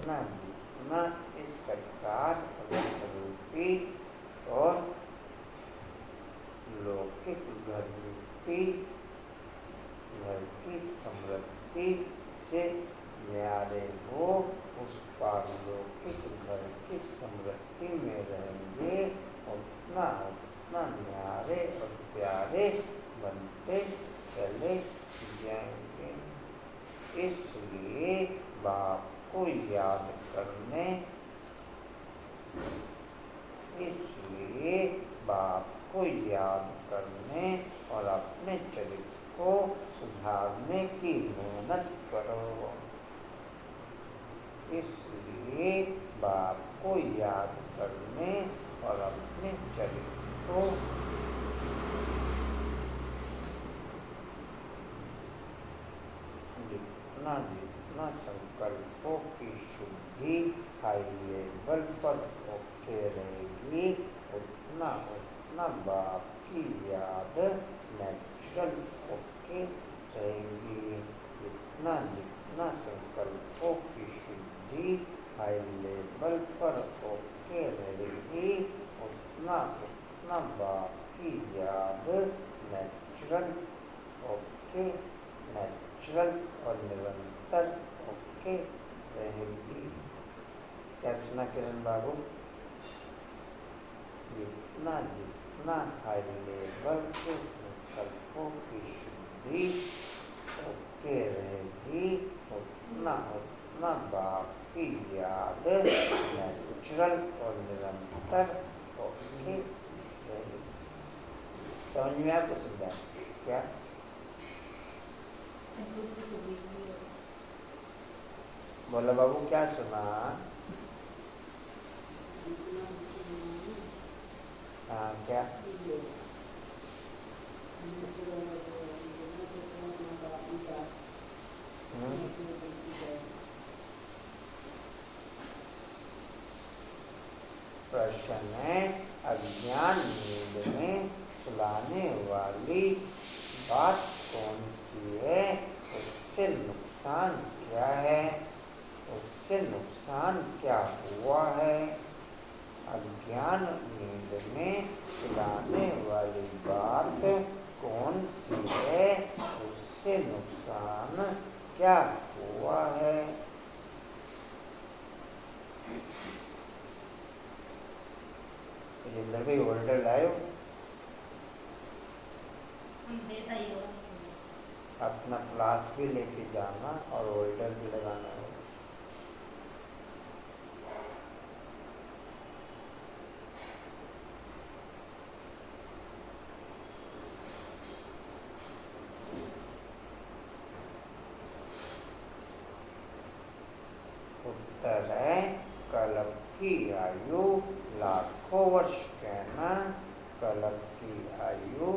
जितना जितना इस सरकार रूपी और लौकिक घर रूपी घर की समृद्धि से न्यारे हो, उस पारलौकिक घर की समृद्धि में रहेंगे, उतना उतना न्यारे और प्यारे बनते चले जाएंगे। इसलिए बाप को याद करने, इसलिए बाप को याद करने और अपने चरित्र को सुधारने की मेहनत करो। इसलिए बाप को याद करने और अपने चरित्र को जितना जितना संकल्पों की शुद्धि हाई लेवल पर होके रहेगी, उतना उतना बाप की याद नेचुरल होके रहेगी। जितना जितना संकल्पों की शुद्धि हाई लेवल पर होके रहेगी, उतना उतना बाप की याद नेचुरल होके, नेचुरल और निरंतर होके रहेगी। क्या सुना किरण बाबू? जितना जितना हाई लेवल के संकल्पों की शुद्धि होके रहेगी, उतना उतना बाप की याद नेचुरल और निरंतर होके रहेगी। समझ में आपको समझा क्या? बोलो बाबू, क्या सुना? हाँ, क्या? प्रश्न है, अज्ञान नींद में सुलाने वाली बात कौन सी है? उससे नुकसान क्या है? उससे नुकसान क्या हुआ है? अज्ञान नींद में सुलाने वाली बात कौन सी है? उससे नुकसान क्या हुआ है? जिंदर भाई होल्डर लायो, अपना क्लास भी लेके जाना और होल्डर भी लगाना है। उत्तर है, कल्प की आयु लाखों वर्ष कहना, कल्प की आयु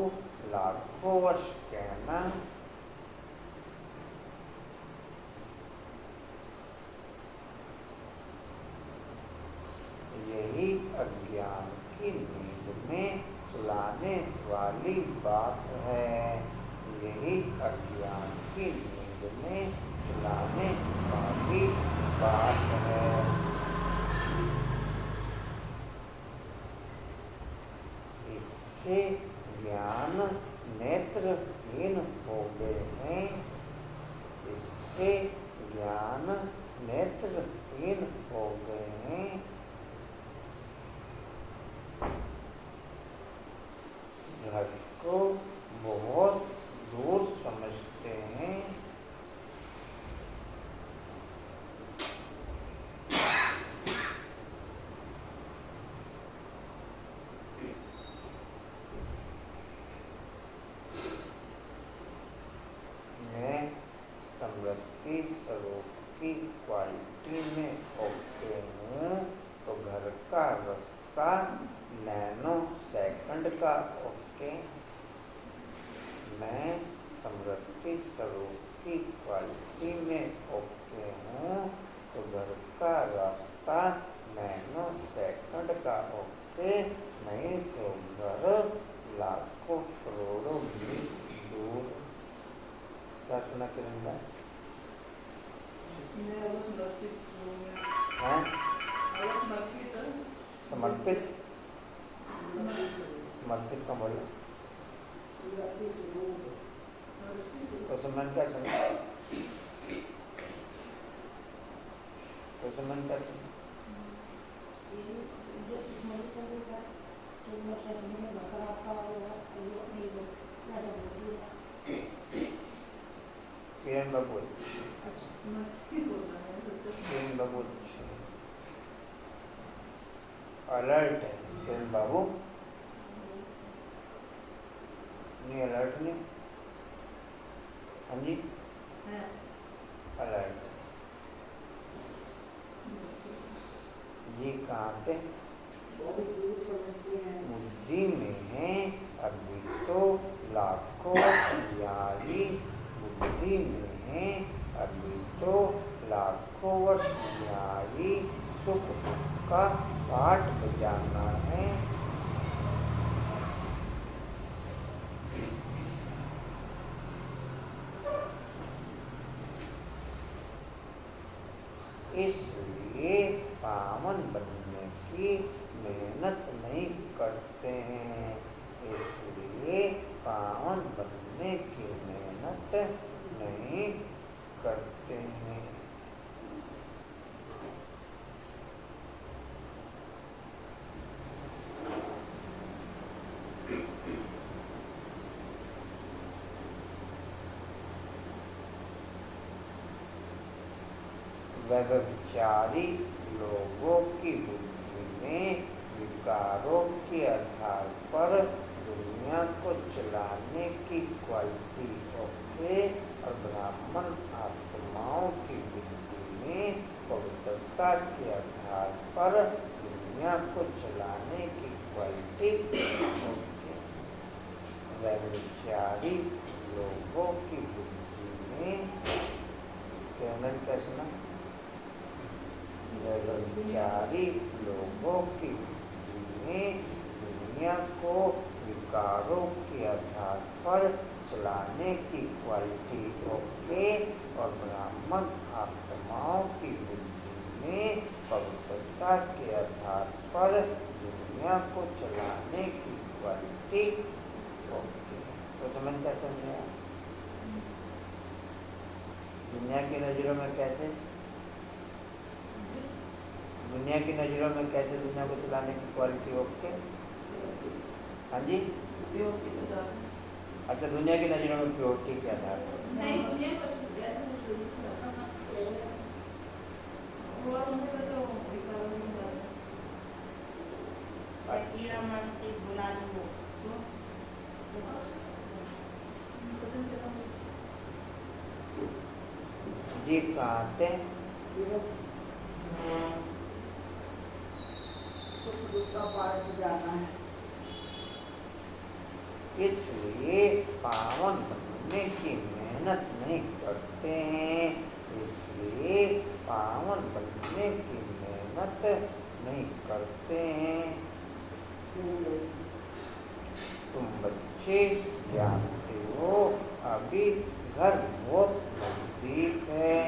लाखों वर्ष कहना। यही अज्ञान की नींद में सुलाने वाली बात है। यही अज्ञान की नींद में सुलाने वाली बात है। इससे ज्ञान नेत्रहीन हो गए हैं। इससे ज्ञान नेत्रहीन हो गए हैं। घर को बहुत दूर समझते हैं। मैं समृद्धि स्वरूप की क्वालिटी में होते हूँ समर्पित, समर्पित का बोला तो समझ क्या समझ, तो समझ क्या समझ, किरण बाबू, किरण बाबू अलर्ट है, किरण बाबू नहीं अलर्ट नहीं समझी, अलर्ट ये कहाँ पे बुद्धि में है, अभी तो लाखों न्यायी बुद्धि में है, अभी तो लाखों वर्ष न्यायी सुख दुख का पाठ बजाना है। इसलिए पावन बनने की मेहनत नहीं करते हैं, इसलिए पावन बनने की मेहनत नहीं करते हैं। व्यभिचारी लोगों की बुद्धि में विकारों के आधार पर दुनिया को चलाने की क्वालिटी होते और ब्राह्मण आत्माओं की बुद्धि में पवित्रता के आधार पर दुनिया को चलाने की क्वालिटी होती। व्यभिचारी लोगों की बुद्धि में कैसे ना व्यभिचारी लोगों की बुद्धि में दुनिया को विकारों के आधार पर चलाने की क्वालिटी होके और ब्राह्मण आत्माओं की बुद्धि में पवित्रता के आधार पर दुनिया को चलाने की क्वालिटी होके। तो समझ क्या समझे, दुनिया की नजरों में कैसे, दुनिया की नजरों में कैसे दुनिया को चलाने की क्वालिटी ओके। हाँ जी, अच्छा दुनिया की नजरों में प्योरिटी के आधार पर जी कहते इसलिए पावन बनने की मेहनत नहीं करते हैं, इसलिए पावन बनने की मेहनत नहीं करते हैं। तुम बच्चे जानते हो अभी घर बहुत नजदीक है,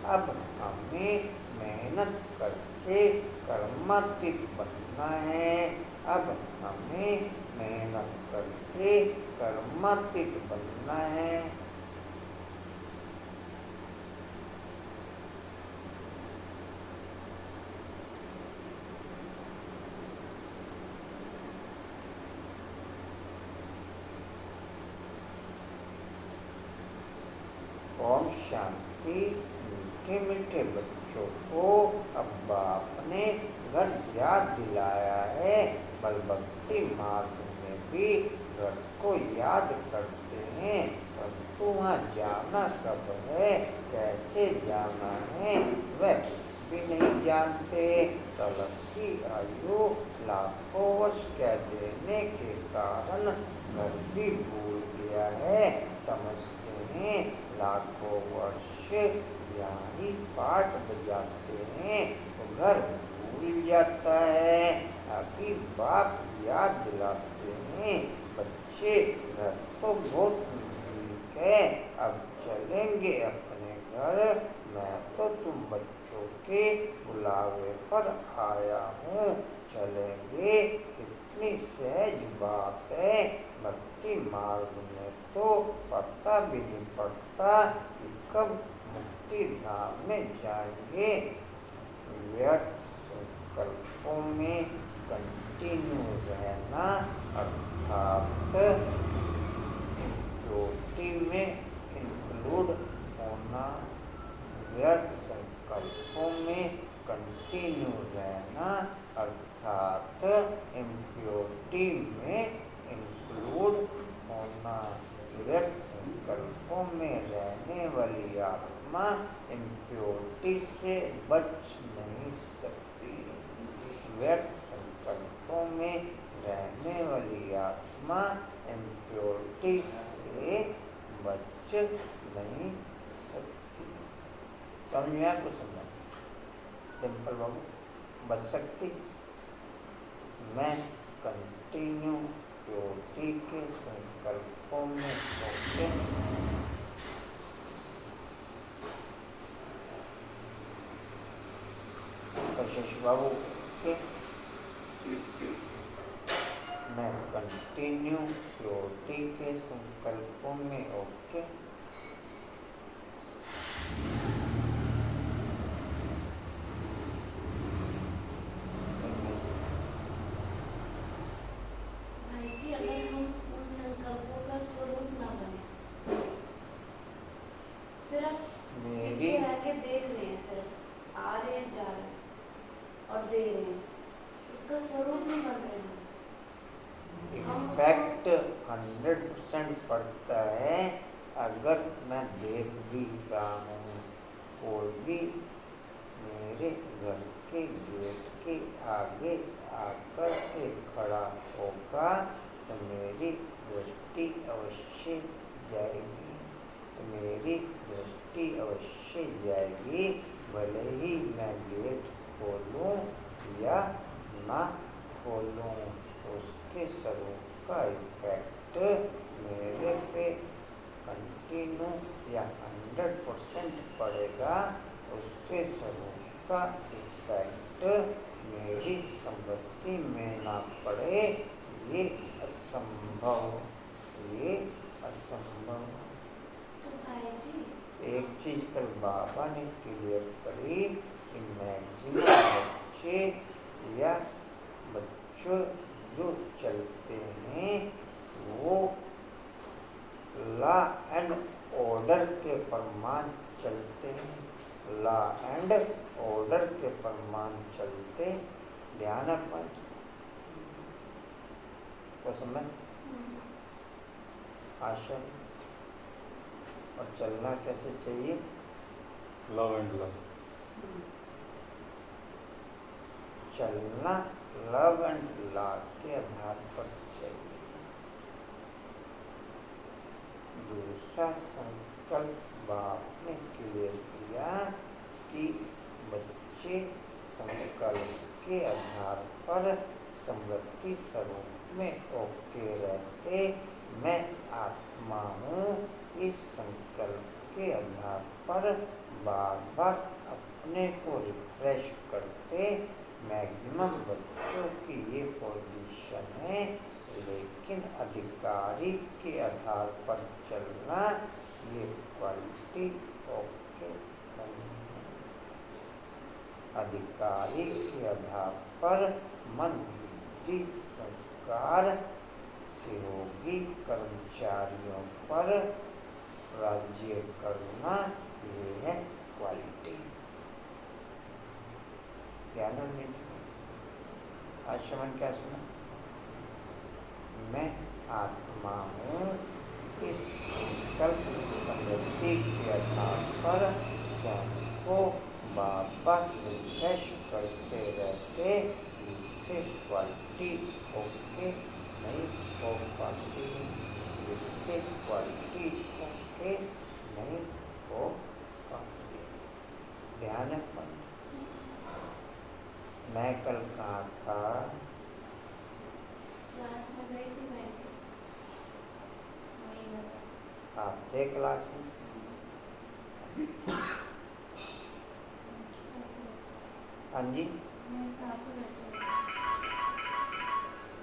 अब हमें मेहनत करके कर्मातीत बनना है, अब हमें मेहनत करके कर्मातीत बनना है। ओम शांति। मीठे मीठे बच्चों को अब्बा अपने घर याद दिलाया है, बलभक्ति मार्ग में भी घर को याद करते हैं, परंतु वहाँ जाना कब है, कैसे जाना है, वह कुछ भी नहीं जानते। तलब की आयु लाखों वर्ष कह देने के कारण घर भी भूल गया है, समझते हैं लाखों वर्ष यही पाठ बजाते हैं तो घर भूल जाता है। अभी बाप याद दिलाते हैं बच्चे घर तो बहुत नजदीक है, अब चलेंगे अपने घर। मैं तो तुम बच्चों के बुलावे पर आया हूँ, चलेंगे। कितनी सहज बात है, भक्ति मार्ग में तो पता भी नहीं पड़ता कि कब मुक्ति धाम में जाएंगे। व्यर्थ संकल्पों में कंटिन्यू रहना अर्थात रोटी में इंक्लूड होना। व्यर्थ संकल्पों में कंटिन्यू रहना अर्थात इम्प्योरिटी में इंक्लूड होना। व्यर्थ संकल्पों में रहने वाली आत्मा इम्प्योरिटी से बच नहीं सकती। व्यर्थ संकल्पों में रहने वाली आत्मा इम्प्योरिटी से बच नहीं सकती। समझ में आया? कुछ समझा? डिम्पल बाबू, बच सकती? मैं कंटिन्यू प्योरिटी के संकल्पों में होके कशिश बाबू के मैं कंटिन्यू प्योरिटी के संकल्पों में ओके। भाई जी, अगर हम उन संकल्पों का स्वरूप ना बने, सिर्फ पीछे रह के देख रहे हैं, सिर्फ आ रहे हैं, जा रहे हैं और दे रहे हैं, उसका स्वरूप नहीं बन रहे हैं। इम्पैक्ट 100% पड़ता है अगर मैं देख भी रहा हूँ। कोई भी मेरे घर के गेट के आगे आकर के खड़ा होगा तो मेरी दृष्टि अवश्य जाएगी, भले ही मैं गेट खोलूं या ना खोलूं। उसके स्वरूप का इफेक्ट मेरे पे कंटिन्यू या 100% पड़ेगा। उसके स्वरूप का इफेक्ट मेरी समृद्धि में ना पड़े, ये असंभव। तो भाई जी, एक चीज कल बाबा ने क्लियर करी कि मैक्सिमम बच्चे या बच्चों जो चलते हैं वो लॉ एंड ऑर्डर के प्रमाण चलते हैं। लॉ एंड ऑर्डर के प्रमाण चलते। ध्यान अपन को समझ आशा। और चलना कैसे चाहिए? Love and love. चलना लव एंड लॉ के आधार पर चाहिए। दूसरा संकल्प बाप ने क्लियर किया कि बच्चे संकल्प के आधार पर समृद्धि स्वरूप में ओके रहते। मैं आत्मा हूँ, इस संकल्प के आधार पर बार बार अपने को रिफ्रेश करते। मैक्सिमम बच्चों की ये पोजीशन है, लेकिन अधिकारी के आधार पर चलना ये क्वालिटी ओके नहीं है। अधिकारी के आधार पर मन, बुद्धि, संस्कार सहयोगी कर्मचारियों पर राज्य करना ये है क्वालिटी। ध्यान में आज शमन क्या सुना? मैं आत्मा हूँ, इस संकल्प समृद्धि के आधार पर स्वयं को वापस रिफ्रेश करते रहते। इससे क्वालिटी ओके नहीं हो पाती, इससे क्वालिटी ओके नहीं हो पाती। ध्यान पर मैं कल कहाँ था? क्लास में गई थी मैं जी। थे क्लास में? हाँ जी। मैं साथ बैठे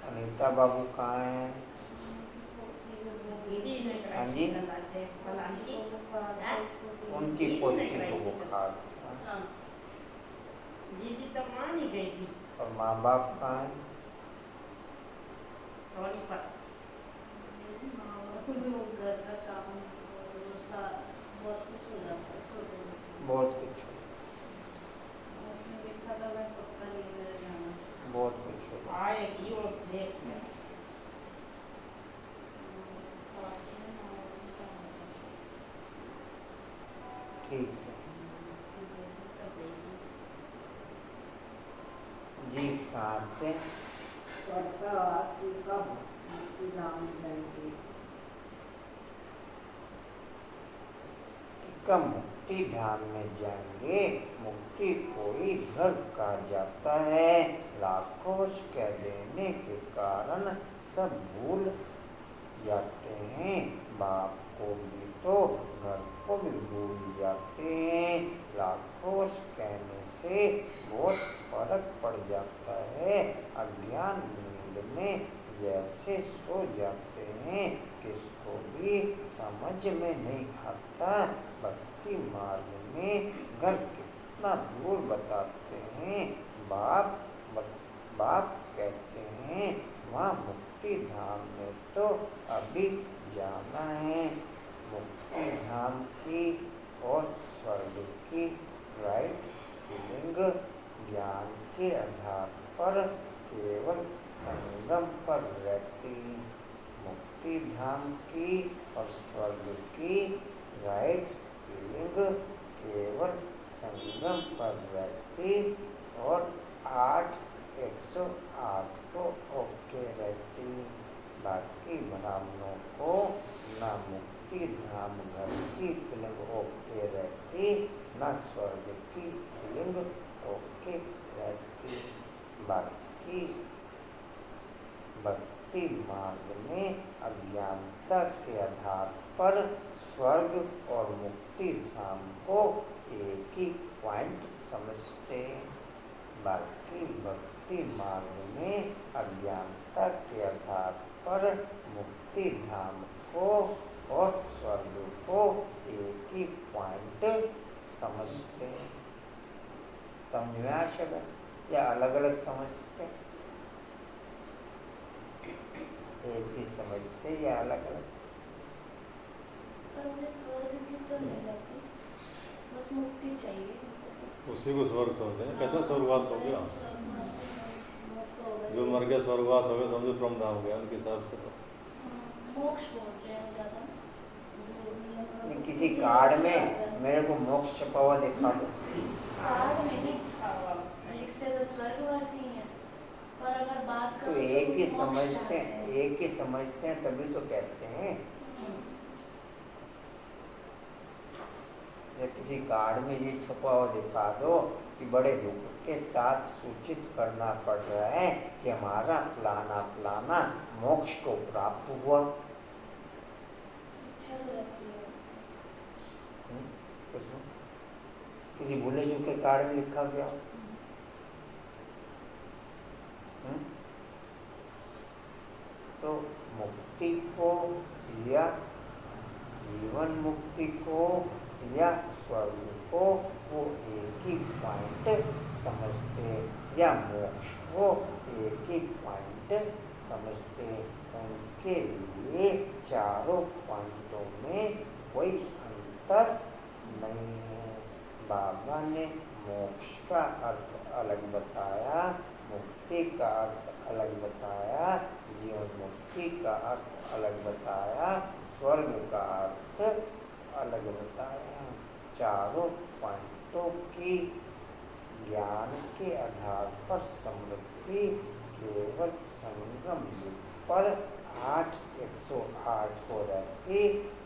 अनीता बाबू कहाँ हैं? हाँ जी। उनकी पोती को बुखार था। दीदी तो मान ही गई थी और माँ बाप कहाँ हैं? सोनीपत। घर का काम और उसका बहुत कुछ हो जाता है छोटे बच्चे बहुत कुछ हो, उसने लिखा था मैं पक्का नहीं मेरा जाना बहुत कुछ हो। आएगी और देख ले। साथ में ठीक है जी। कहाँ थे? कब मुक्ति धाम में जाएंगे? मुक्ति कोई घर कहा जाता है। लाखों कह देने के कारण सब भूल जाते हैं। बाप को भी तो घर को भी भूल जाते हैं। लाखों कहने से बहुत फर्क पड़ जाता है। अज्ञान नींद में जैसे सो जाते हैं, किसको भी समझ में नहीं आता। भक्ति मार्ग में घर कितना दूर बताते हैं। बाप कहते हैं वहाँ मुक्ति धाम में तो अभी जाना है। मुक्ति धाम की और स्वर्ग की राइट फीलिंग ज्ञान के आधार पर केवल संगम पर रहती। मुक्ति धाम की और स्वर्ग की राइट फीलिंग केवल संगम पर रहती और 108 को ओके रहती। बाकी ब्राह्मणों को न मुक्ति धाम घर की फीलिंग ओके रहती, न स्वर्ग की फीलिंग ओके रहती। बाकी भक्ति मार्ग में अज्ञानता के आधार पर स्वर्ग और मुक्ति धाम को एक ही पॉइंट समझते। बाकी भक्ति मार्ग में अज्ञानता के आधार पर मुक्ति धाम को और स्वर्ग को एक ही पॉइंट समझते। समझ में आया शब्द या अलग अलग समझते? एक ही समझते या अलग अलग? पर उन्हें स्वर्ग की तो नहीं रहती, बस मुक्ति चाहिए। उसी को स्वर्ग समझते हैं। कहते हैं स्वर्गवास हो गया, जो मर गया स्वर्गवास हो गया, समझो ब्रह्म धाम गया उनके हिसाब से। तो मोक्ष बोलते हैं ज़्यादा। किसी कार्ड में मेरे को मोक्ष छपा हुआ दिखा दो। कार्ड में नहीं लिखते तो स्वर्गवासी हैं, पर अगर बात तो करो एक ही मोक्ष समझते चाहते हैं, एक ही समझते हैं तभी तो कहते हैं। या किसी कार्ड में ये छपा हुआ दिखा दो कि बड़े दुख के साथ सूचित करना पड़ रहा है कि हमारा फलाना फलाना मोक्ष को प्राप्त हुआ। इच्छा रहती है। किसी भूले चूके कार्ड में लिखा गया। तो मुक्ति को या जीवन मुक्ति को या स्वर्ग को वो एक ही पॉइंट समझते, या मोक्ष को एक ही पॉइंट समझते। उनके लिए चारों पॉइंटों में कोई अंतर नहीं है। बाबा ने मोक्ष का अर्थ अलग बताया, मुक्ति का अर्थ अलग बताया, जीवन मुक्ति का अर्थ अलग बताया, स्वर्ग का अर्थ अलग बताया। चारों पॉइंटों की ज्ञान के आधार पर समृद्धि केवल संगम युग पर 108 हो रहती,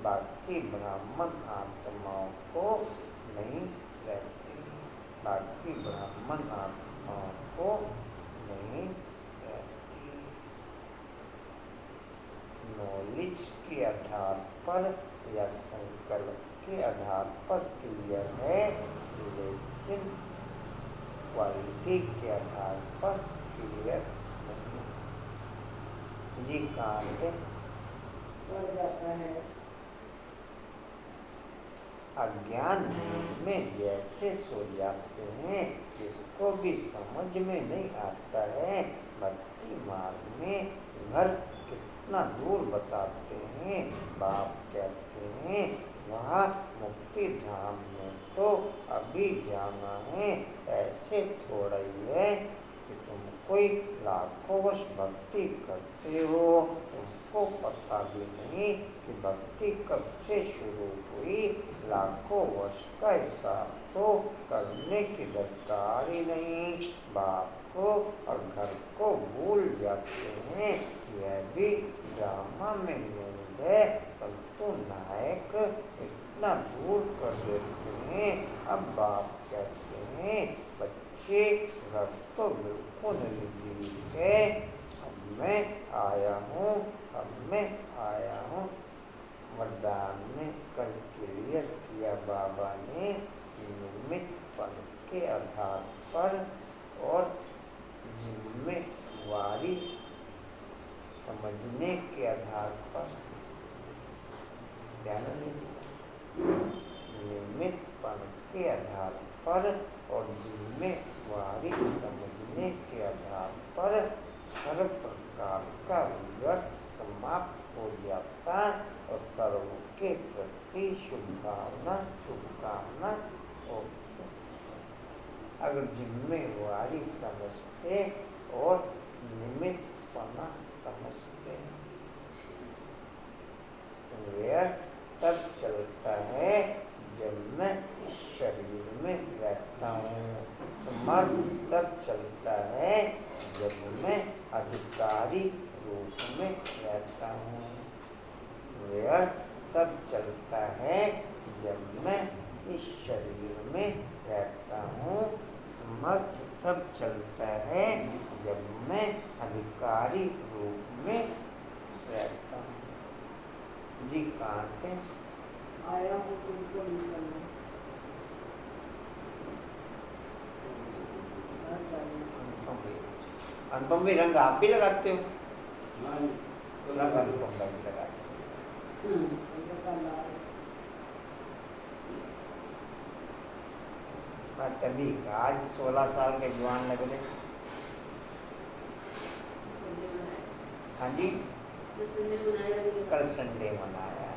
बाकी ब्राह्मण आत्माओं को नहीं रहती। बाकी ब्राह्मण आत्माओं को नहीं रहती। नॉलेज के आधार पर या संकल्प के आधार पर क्लियर है, लेकिन क्वालिटी के आधार पर क्लियर नहीं। जी कहाँ बढ़ जाता है। अज्ञान में जैसे सो जाते हैं, इसको भी समझ में नहीं आता है। भक्ति मार्ग में घर कितना दूर बताते हैं। बाप कहते हैं वहाँ मुक्ति धाम में तो अभी जाना है। ऐसे थोड़ा ही है कि तुम कोई लाखों वर्ष भक्ति करते हो, तुमको पता भी नहीं कि भक्ति कब से शुरू हुई। लाखों वर्ष का हिसाब तो करने की दरकार ही नहीं। बाप को और घर को भूल जाते हैं। यह भी ड्रामा में नींद है, परंतु नायक इतना दूर कर देते हैं। अब बाप कहते हैं बच्चे घर तो बिल्कुल नजदीक है। अब मैं आया हूँ। वरदान ने कल क्लियर किया बाबा ने, निमित्तपन के आधार पर और जिम्मेवारी समझने के आधार पर। ध्यान दीजिए, निमित्तपन के आधार पर और जिम्मेवारी समझने के आधार पर सर्व प्रकार का व्यर्थ समाप्त हो जाता और सर्व के प्रति शुभकामना होती। अगर जिम्मेवारी समझते और निमित्तपना समझते, व्यर्थ तब चलता है जब मैं इस शरीर में रहता हूँ। समर्थ तब चलता है जब मैं अधिकारी रूप में रहता हूँ। व्यर्थ तब चलता है जब मैं इस शरीर में रहता हूँ। समर्थ तब चलता है जब मैं अधिकारी रूप में रहता हूँ। जी कहाँ थे? आया हूँ तुमको निकलना। अनुपम भी रंग आप भी लगाते हो? रंग अनुपम का भी लगाते हो। मैं तभी आज 16 साल के जवान लग रहे। हाँ जी, कल संडे मनाया।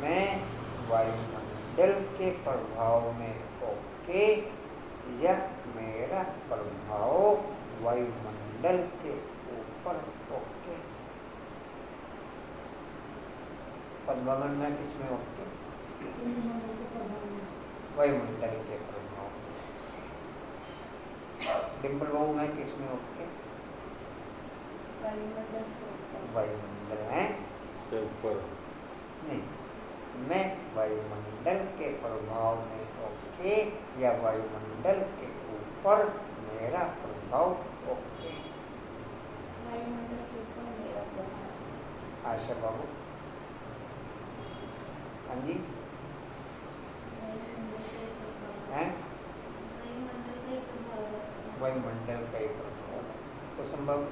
मैं वायुमंडल के प्रभाव में ओके या मेरा प्रभाव वायुमंडल के ऊपर ओके? पद्मावन में किसमें ओके? वायुमंडल के प्रभाव में। डिम्पल बहू में किसमें ओके? वायुमंडल है से ऊपर नहीं। मैं वायुमंडल के प्रभाव में ओके या वायुमंडल के ऊपर मेरा प्रभाव ओके? वायुमंडल के ऊपर मेरा प्रभाव। आशा बाबू? हाँ जी, हैं? वायुमंडल का ही प्रभाव। कुसुम बाबू?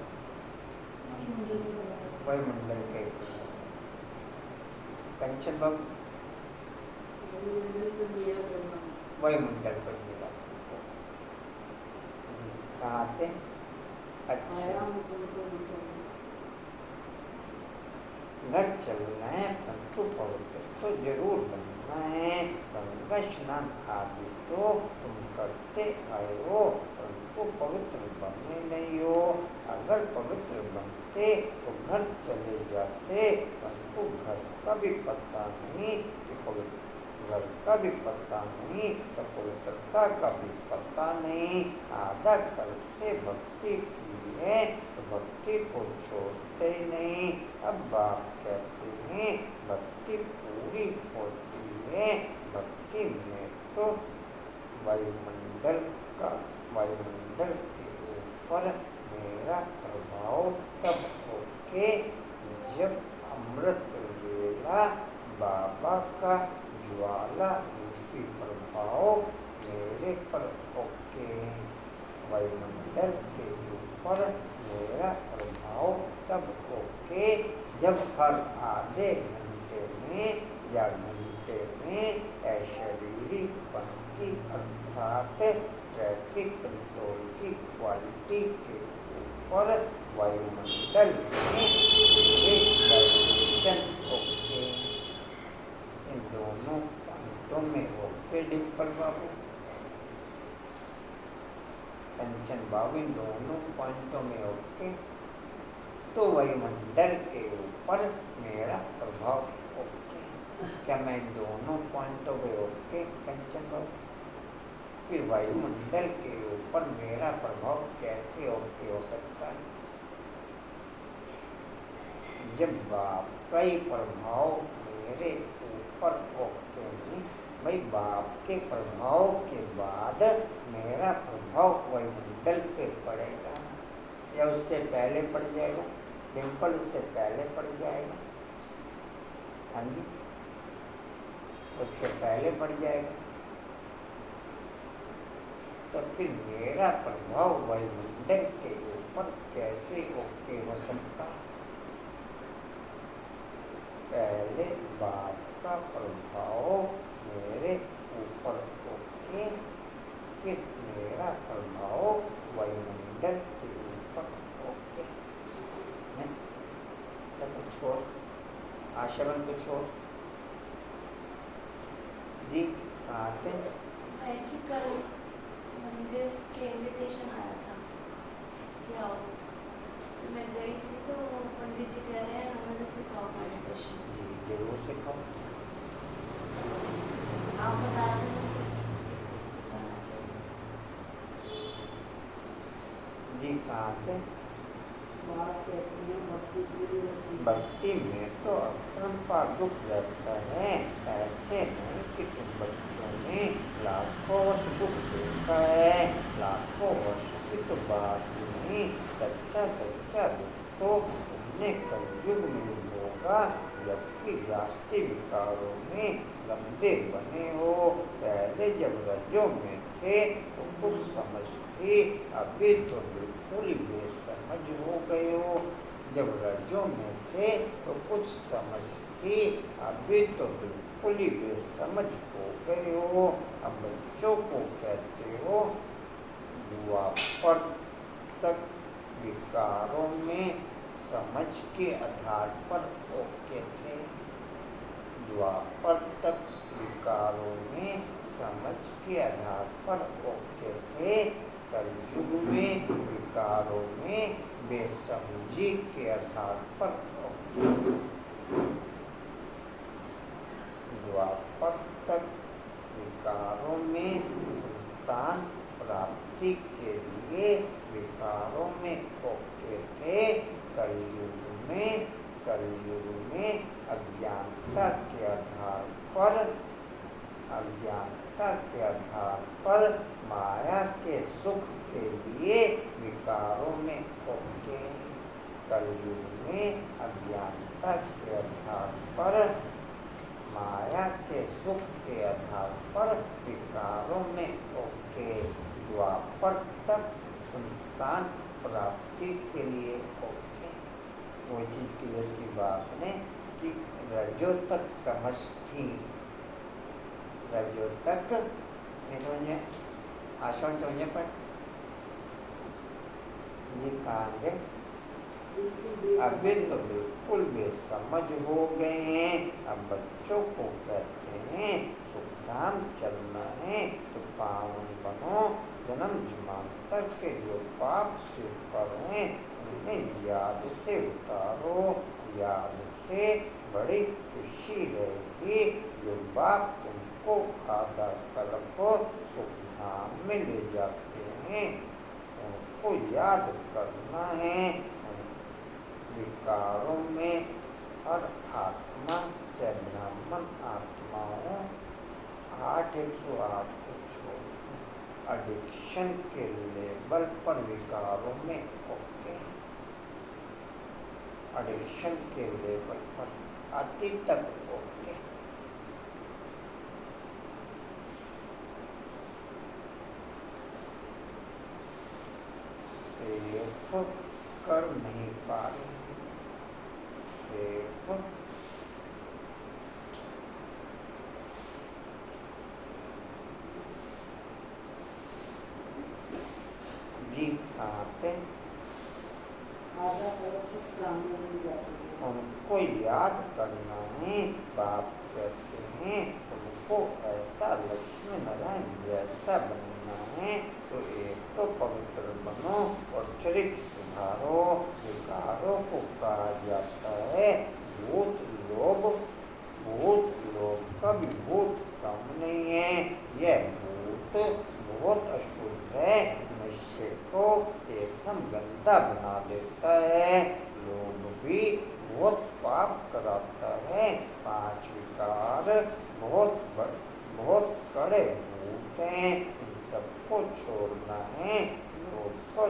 वायुमंडल का ही प्रभाव। कंचन बाबू? वायुमंडल पर मेरा प्रभाव। जी कहाँ थे? अच्छा, घर चलना है परंतु पवित्र तो जरूर बनना है। गंगा स्नान आदि तो तुम करते आए हो, परंतु पवित्र बने नहीं हो। अगर पवित्र बनते तो घर चले जाते, परंतु घर का भी पता नहीं कि पवित्र घर का भी पता नहीं, तो पवित्रता का भी पता नहीं। आधा कल्प से भक्ति की है, तो भक्ति को छोड़ते नहीं। अब बाप कहते हैं भक्ति पूरी होती है। भक्ति में तो वायुमंडल के ऊपर मेरा प्रभाव तब होके जब अमृत वेला बाबा का ज्वाला रूपी प्रभाव मेरे पर होके। वायुमंडल के ऊपर मेरा प्रभाव तब होके जब हर आधे घंटे में या घंटे में अशरीरीपन की अर्थात ट्रैफिक कंट्रोल की क्वालिटी के ऊपर वायुमंडल में एक वाइब्रेशन होके। इन दोनों पॉइंटों में होके डिम्पल बाबू, कंचन बाबू, इन दोनों पॉइंटों में होके तो वायुमंडल के ऊपर मेरा प्रभाव होके। क्या मैं इन दोनों पॉइंटों में होके कंचन बाबू? फिर वायुमंडल के ऊपर मेरा प्रभाव कैसे होके हो सकता है? जब बाप का ही प्रभाव मेरे ऊपर होके नहीं, भाई बाप के प्रभाव के बाद मेरा प्रभाव वायुमंडल पे पड़ेगा या उससे पहले पड़ जाएगा? डिम्पल उससे पहले पड़ जाएगा। हाँ जी, उससे पहले पड़ जाएगा। तो फिर मेरा प्रभाव वायुमंडल के ऊपर कैसे होके हो सकता? पहले बाप का प्रभाव मेरे ऊपर होके फिर मेरा प्रभाव वायुमंडल के ऊपर होके। नहीं या कुछ और आशरण, कुछ और जी? कहाँ थे? कल मंदिर से इनविटेशन आया था कि आओ, तो मैं गई थी तो पंडित जी कह रहे हैं हमें सिखाओ मेडिटेशन। जी जरूर सिखाओ। आप बता दें किसको जाना चाहिए। जी कहाँ थे? बात कहती है भक्ति पूरी होती है। भक्ति में तो अपरंपार दुख रहता है। ऐसे नहीं कि तुम बच्चों ने लाखों वर्ष दुख देखा है, लाखों वर्ष की तो बात ही नहीं। सच्चा सच्चा दुख तो तुमने कलयुग में होगा, जबकि जास्ती विकारों में गंदे बने हो। पहले जब रजों में थे तो कुछ समझ थी, अभी तो बिल्कुल ही बेसमझ हो गए हो। जब रजों में थे तो कुछ समझ थी, अभी तो बिल्कुल ही बेसमझ हो गए हो। अब बच्चों को कहते हो द्वापर तक विकारों में समझ के आधार पर ओके थे। द्वापर तक विकारों में समझ के आधार पर ओके थे। कलयुग में विकारों में बेसमझी के आधार पर ओके। द्वापर तक विकारों में संतान प्राप्ति के लिए विकारों में ओके थे। कलयुग में अज्ञानता के आधार पर माया के सुख के लिए विकारों में ओके। कलयुग में अज्ञानता के आधार पर माया के सुख के आधार पर विकारों में ओके। द्वापर तक संतान प्राप्ति के लिए ओके। वो चीज़ क्लियर की बात ने कि रजो तक समझ थी, रजो तक नहीं समझे, आश्रम समझे पर जी कहाँ गए? अभी तो बिल्कुल बेसमझ हो गए हैं। अब बच्चों को कहते हैं सुखधाम चलना है तो पावन बनो। जन्म जन्मांतर के जो पाप से ऊपर हैं उन्हें याद से उतारो। याद से बड़ी खुशी रहेगी। जो बाप तुम को आधा कल्प सुखधाम में ले जाते हैं, उनको याद करना है। विकारों में हर आत्मा, चाहे ब्राह्मण आत्मा हो, 8/108 को छोड़ एडिक्शन के लेवल पर विकारों में ओके, एडिक्शन के लेवल पर अति तक ओके। सेफ कर नहीं पा रहे हैं, सेफ जी खाते उनको याद करना है। बाप कहते हैं तुमको ऐसा लक्ष्मी नारायण जैसा बनना है, तो एक तो पवित्र बनो और चरित्र सुधारो। विकारों को कहा जाता है भूत लोभ। भूत लोभ का भी भूत कम नहीं है, यह भूत बहुत अशुद्ध है, मनुष्य को एकदम गंदा बना देता है। लोभ भी बहुत पाप कराता है। 5 विकार बहुत कड़े भूत हैं, इन सबको छोड़ना है। लोभ को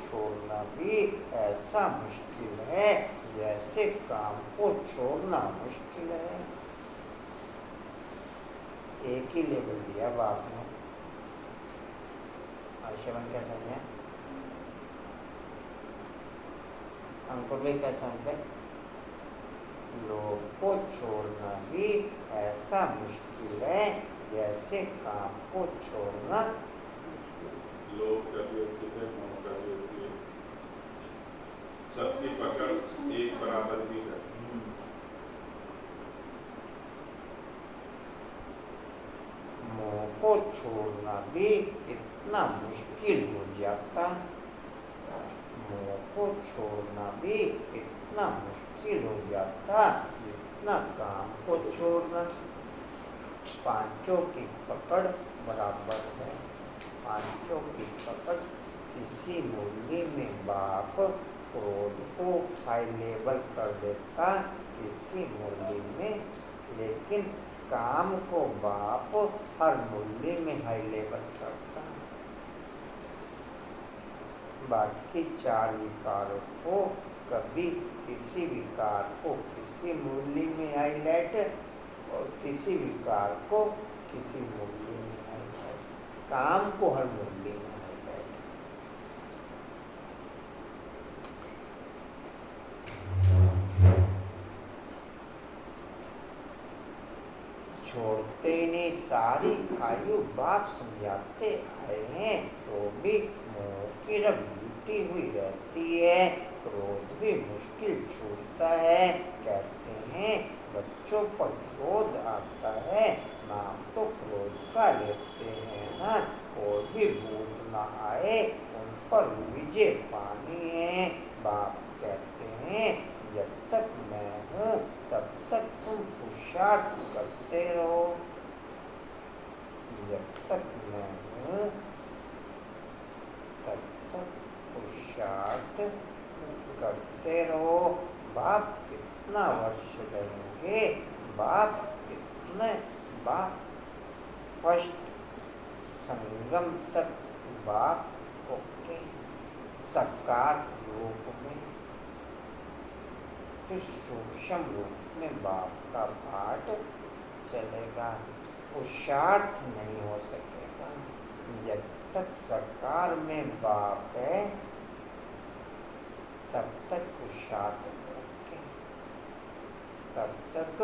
छोड़ना भी ऐसा मुश्किल है जैसे काम को छोड़ना मुश्किल है। एक ही लेवल दिया बाप ने। आयुष्मान क्या समझा? अंकुर भाई क्या समझ गए? लोभ को छोड़ना भी ऐसा मुश्किल है जैसे काम को छोड़ना। लोभ का भी ऐसे है, मोह का भी ऐसे है, सबकी पकड़ एक बराबर भी है। मोह को छोड़ना भी इतना मुश्किल हो जाता, मोह को छोड़ना भी इतना मुश्किल हो जाता जितना काम को छोड़ना। 5 की पकड़ बराबर है, 5 की पकड़। किसी मूल्य में बाप क्रोध को हाई लेवल कर देता, किसी मूल्य में, लेकिन काम को बाप हर मूल्य में हाई लेवल करता। बाकी 4 विकारों को कभी किसी विकार को किसी मूल्य में हाईलाइट और किसी विकार को किसी मूल्य में हाईलाइट, काम को हर मूल्य में हाईलाइट। छोड़ते ने सारी आयु बाप समझाते आए हैं, तो भी मोह की रग जुटी हुई रहती है। क्रोध भी मुश्किल छूटता है। कहते हैं बच्चों पर क्रोध आता है, नाम तो क्रोध का लेते हैं ना, कोई भी भूत ना आए उन पर विजय पानी है। बाप कहते हैं जब तक मैं हूँ तब तक तुम पुरुषार्थ करते रहो। जब तक मैं हूँ तब तक पुरुषार्थ करते रहो। बाप कितना वर्ष रहेंगे? बाप फर्स्ट संगम तक बाप ओके साकार रूप में, फिर सूक्ष्म रूप में बाप का पाठ चलेगा। पुरुषार्थ नहीं हो सकेगा जब तक साकार में बाप है, तब तक पुरुषार्थ ओके, तब तक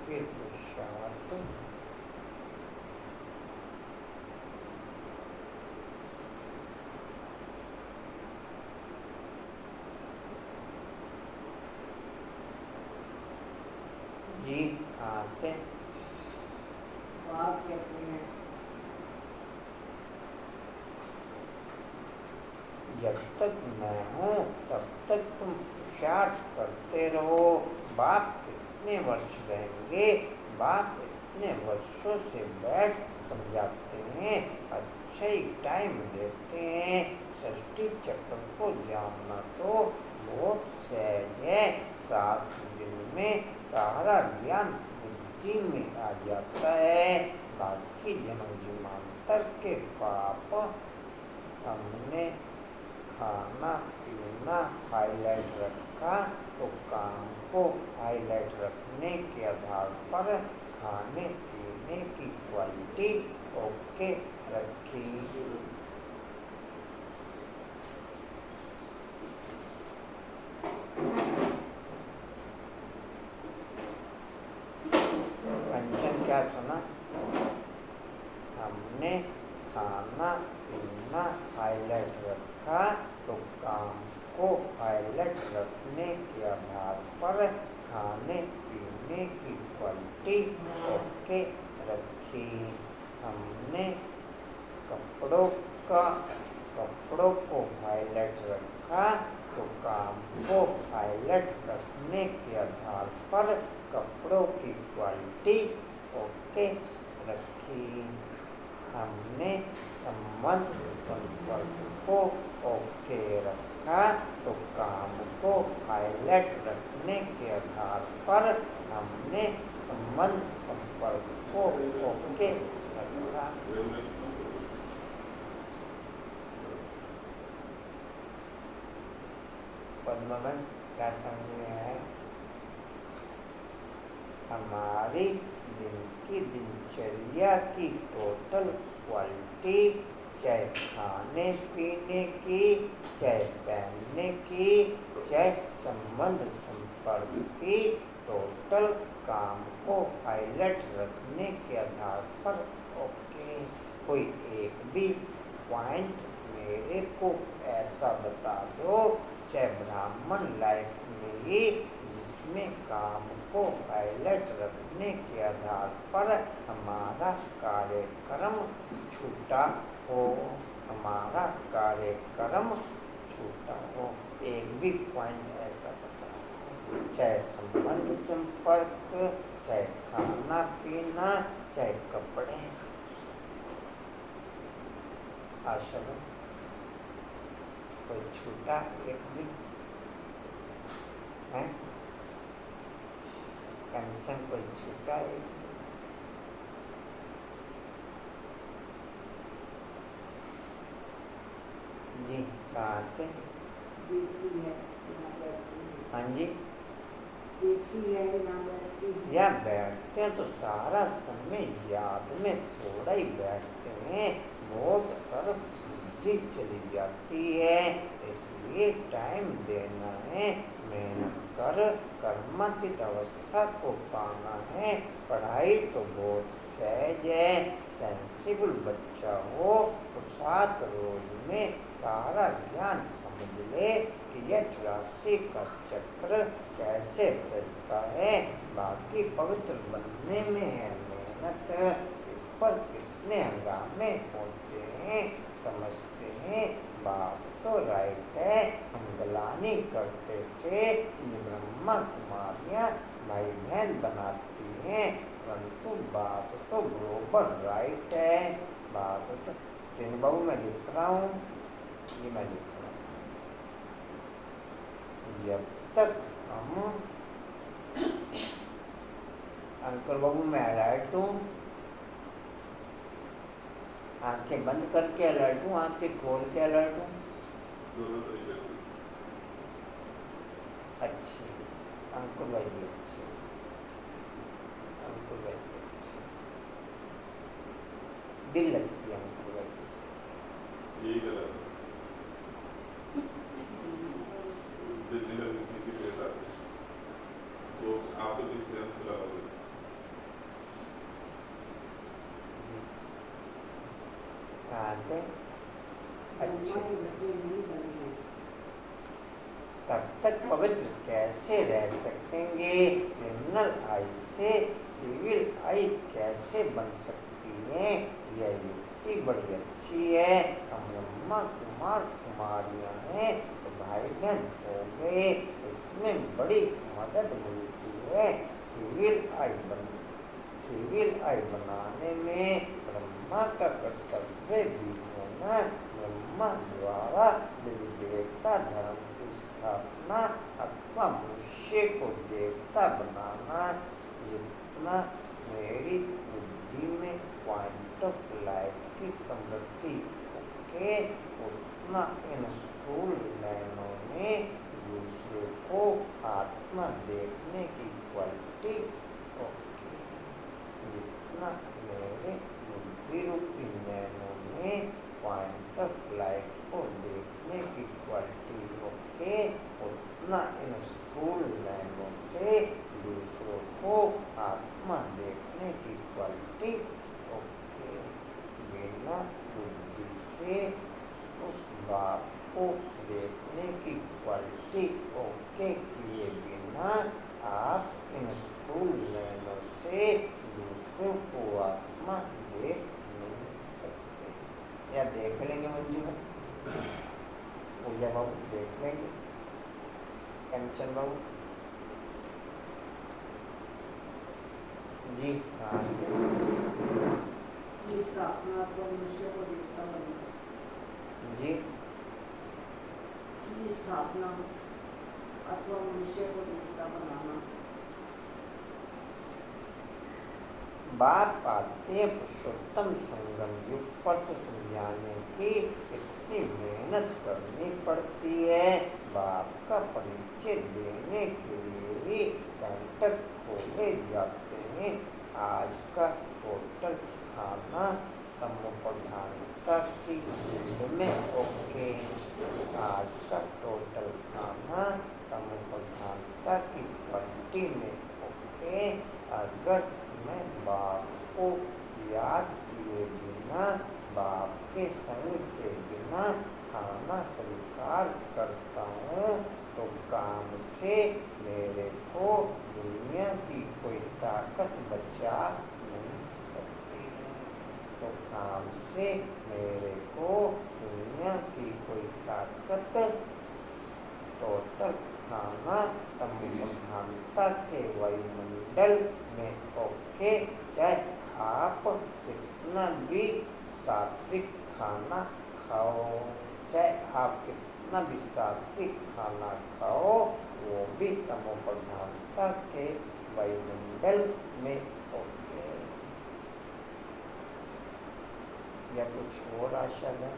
फिर पुरुषार्थ जी आते बाप कहते हैं जब तक मैं हूँ तब तक तुम पुरुषार्थ करते रहो। बाप कितने वर्ष रहेंगे? बाप इतने वर्षों से बैठ समझाते हैं, अच्छा ही टाइम देते हैं। सृष्टि चक्र को जानना तो बहुत सहज है। 7 दिन में सारा ज्ञान बुद्धि में आ जाता है। बाकी जन्म जन्मांतर के पाप हमने खाना पीना हाईलाइट रखा, तो काम को हाईलाइट रखने के आधार पर खाने पीने की क्वालिटी ओके रखी। कंचन क्या सुना? हमने खाना पीना हाईलाइट रखा, तो काम को हाईलाइट रखने के आधार पर खाने पीने की क्वालिटी ओके रखी। हमने कपड़ों को हाईलाइट रखा, तो काम को हाईलाइट रखने के आधार पर कपड़ों की क्वालिटी ओके रखी। हमने संबंध संपर्क को ओके रखा, तो काम को हाईलाइट रखने के आधार पर हमने संबंध संपर्क को ओके रखा। पद्मवन क्या समझ में है? हमारी दिन की दिनचर्या की टोटल क्वालिटी, चाहे खाने पीने की, चाहे पहनने की, चाहे संबंध संपर्क की, टोटल काम को हाईलाइट रखने के आधार पर ओके। कोई एक भी पॉइंट मेरे को ऐसा बता दो, चाहे ब्राह्मण लाइफ में ही, जिसमें काम को हाईलाइट रखने के आधार पर हमारा कार्यक्रम छूटा हो, हमारा कार्यक्रम छूटा हो। एक भी पॉइंट ऐसा बता दो, चाहे संबंध संपर्क, चाहे खाना पीना, चाहे कपड़े। आशा कोई छूटा एक भी है? कंचन कोई छूटा एक? जी कहाँ थे? हाँ जी, या बैठते हैं तो सारा समय याद में थोड़ा ही बैठते हैं, बहुत तरफ बुद्धि चली जाती है। इसलिए टाइम देना है, मेहनत कर कर्मठित अवस्था को पाना है। पढ़ाई तो बहुत सहज है। सेंसिबल बच्चा हो तो 7 रोज में सारा ज्ञान समझ ले कि यह 84 का चक्र कैसे फिरता है। बाकी पवित्र बनने में है मेहनत, इस पर कितने हंगामे होते हैं, समझते हैं। बात तो राइट है, हम गलानी करते थे ये ब्रह्मा कुमारियाँ भाई बहन बनाती हैं, परंतु बात तो बरोबर राइट है। बात तो तीन बाबू मैं लिख रहा हूँ, ये मैं लिख रहा हूँ। जब तक हम अंकर बाबू मैं अलर्ट हूँ, आंखें बंद करके अलर्ट हूँ, आंखें खोल के अलर्ट हूँ। दोनों तरीके से। अच्छी अंकुर भाई जी, अच्छी अंकुर भाई जी, अच्छी दिल लगती है अंकुर भाई जी से। यही गलत है। दिल्ली में किसी की पैसा तो आपके पीछे हम सुलह हो गए। कहाँ थे? अच्छे तब तक पवित्र कैसे रह सकेंगे? क्रिमिनल आई से सिविल आई कैसे बन सकती है? यह युक्ति बड़ी अच्छी है। हम ब्रह्मा कुमार कुमारियाँ हैं तो भाई बहन हो गए, इसमें बड़ी मदद मिलती है। सिविल आई बनाने में ब्रह्मा का कर्तव्य भी है ना। ब्रह्मा द्वारा देवी देवता धर्म की स्थापना अथवा मनुष्य को देवता बनाना जितना मेरी बुद्धि में पॉइंट ऑफ लाइट की समृद्धि होके उतना इन स्थूल नयनों में दूसरे को आत्मा देखने की क्वालिटी होगी। जितना मेरे बुद्धि रूपी नयनों में पॉइंट ऑफ लाइट को देखने की क्वालिटी होके उतना इन स्थूल नयनों से दूसरों को आत्मा देखने की क्वालिटी होके। बिना बुद्धि से उस बाप को देखने की क्वालिटी ओके किए बिना आप इन स्थूल नयनों से दूसरों को आत्मा देख नहीं सकते। या देख लेंगे मंजू में पूजा बाबू देख लेंगे, कंचन बाबू जी। हाँ स्थापना तो मनुष्य को देवता बनना जी। की स्थापना अथवा मनुष्य को देवता बनाना। बाप आते पुरुषोत्तम संगम युग पर तो समझाने की इतनी मेहनत करनी पड़ती है। बाप का परिचय देने के लिए ही सेंटर खोले जाते हैं। आज का टोटल खाना तमो प्रधानता की फील्ड में ओके। आज का टोटल खाना तमो प्रधानता की क्वालिटी में ओके। अगर मैं बाप को याद किए बिना, बाप के संग के बिना खाना स्वीकार करता हूँ तो काम से मेरे को दुनिया की कोई ताकत बचा नहीं सकती। तो काम से मेरे को दुनिया की कोई ताकत टोटल खाना तम प्रधानता के वायुमंडल में ओके। चाहे आप कितना भी सात्विक खाना खाओ, चाहे आप कितना भी सात्विक खाना खाओ, वो भी तमो प्रधानता के वायुमंडल में ओके। या कुछ और आशा है?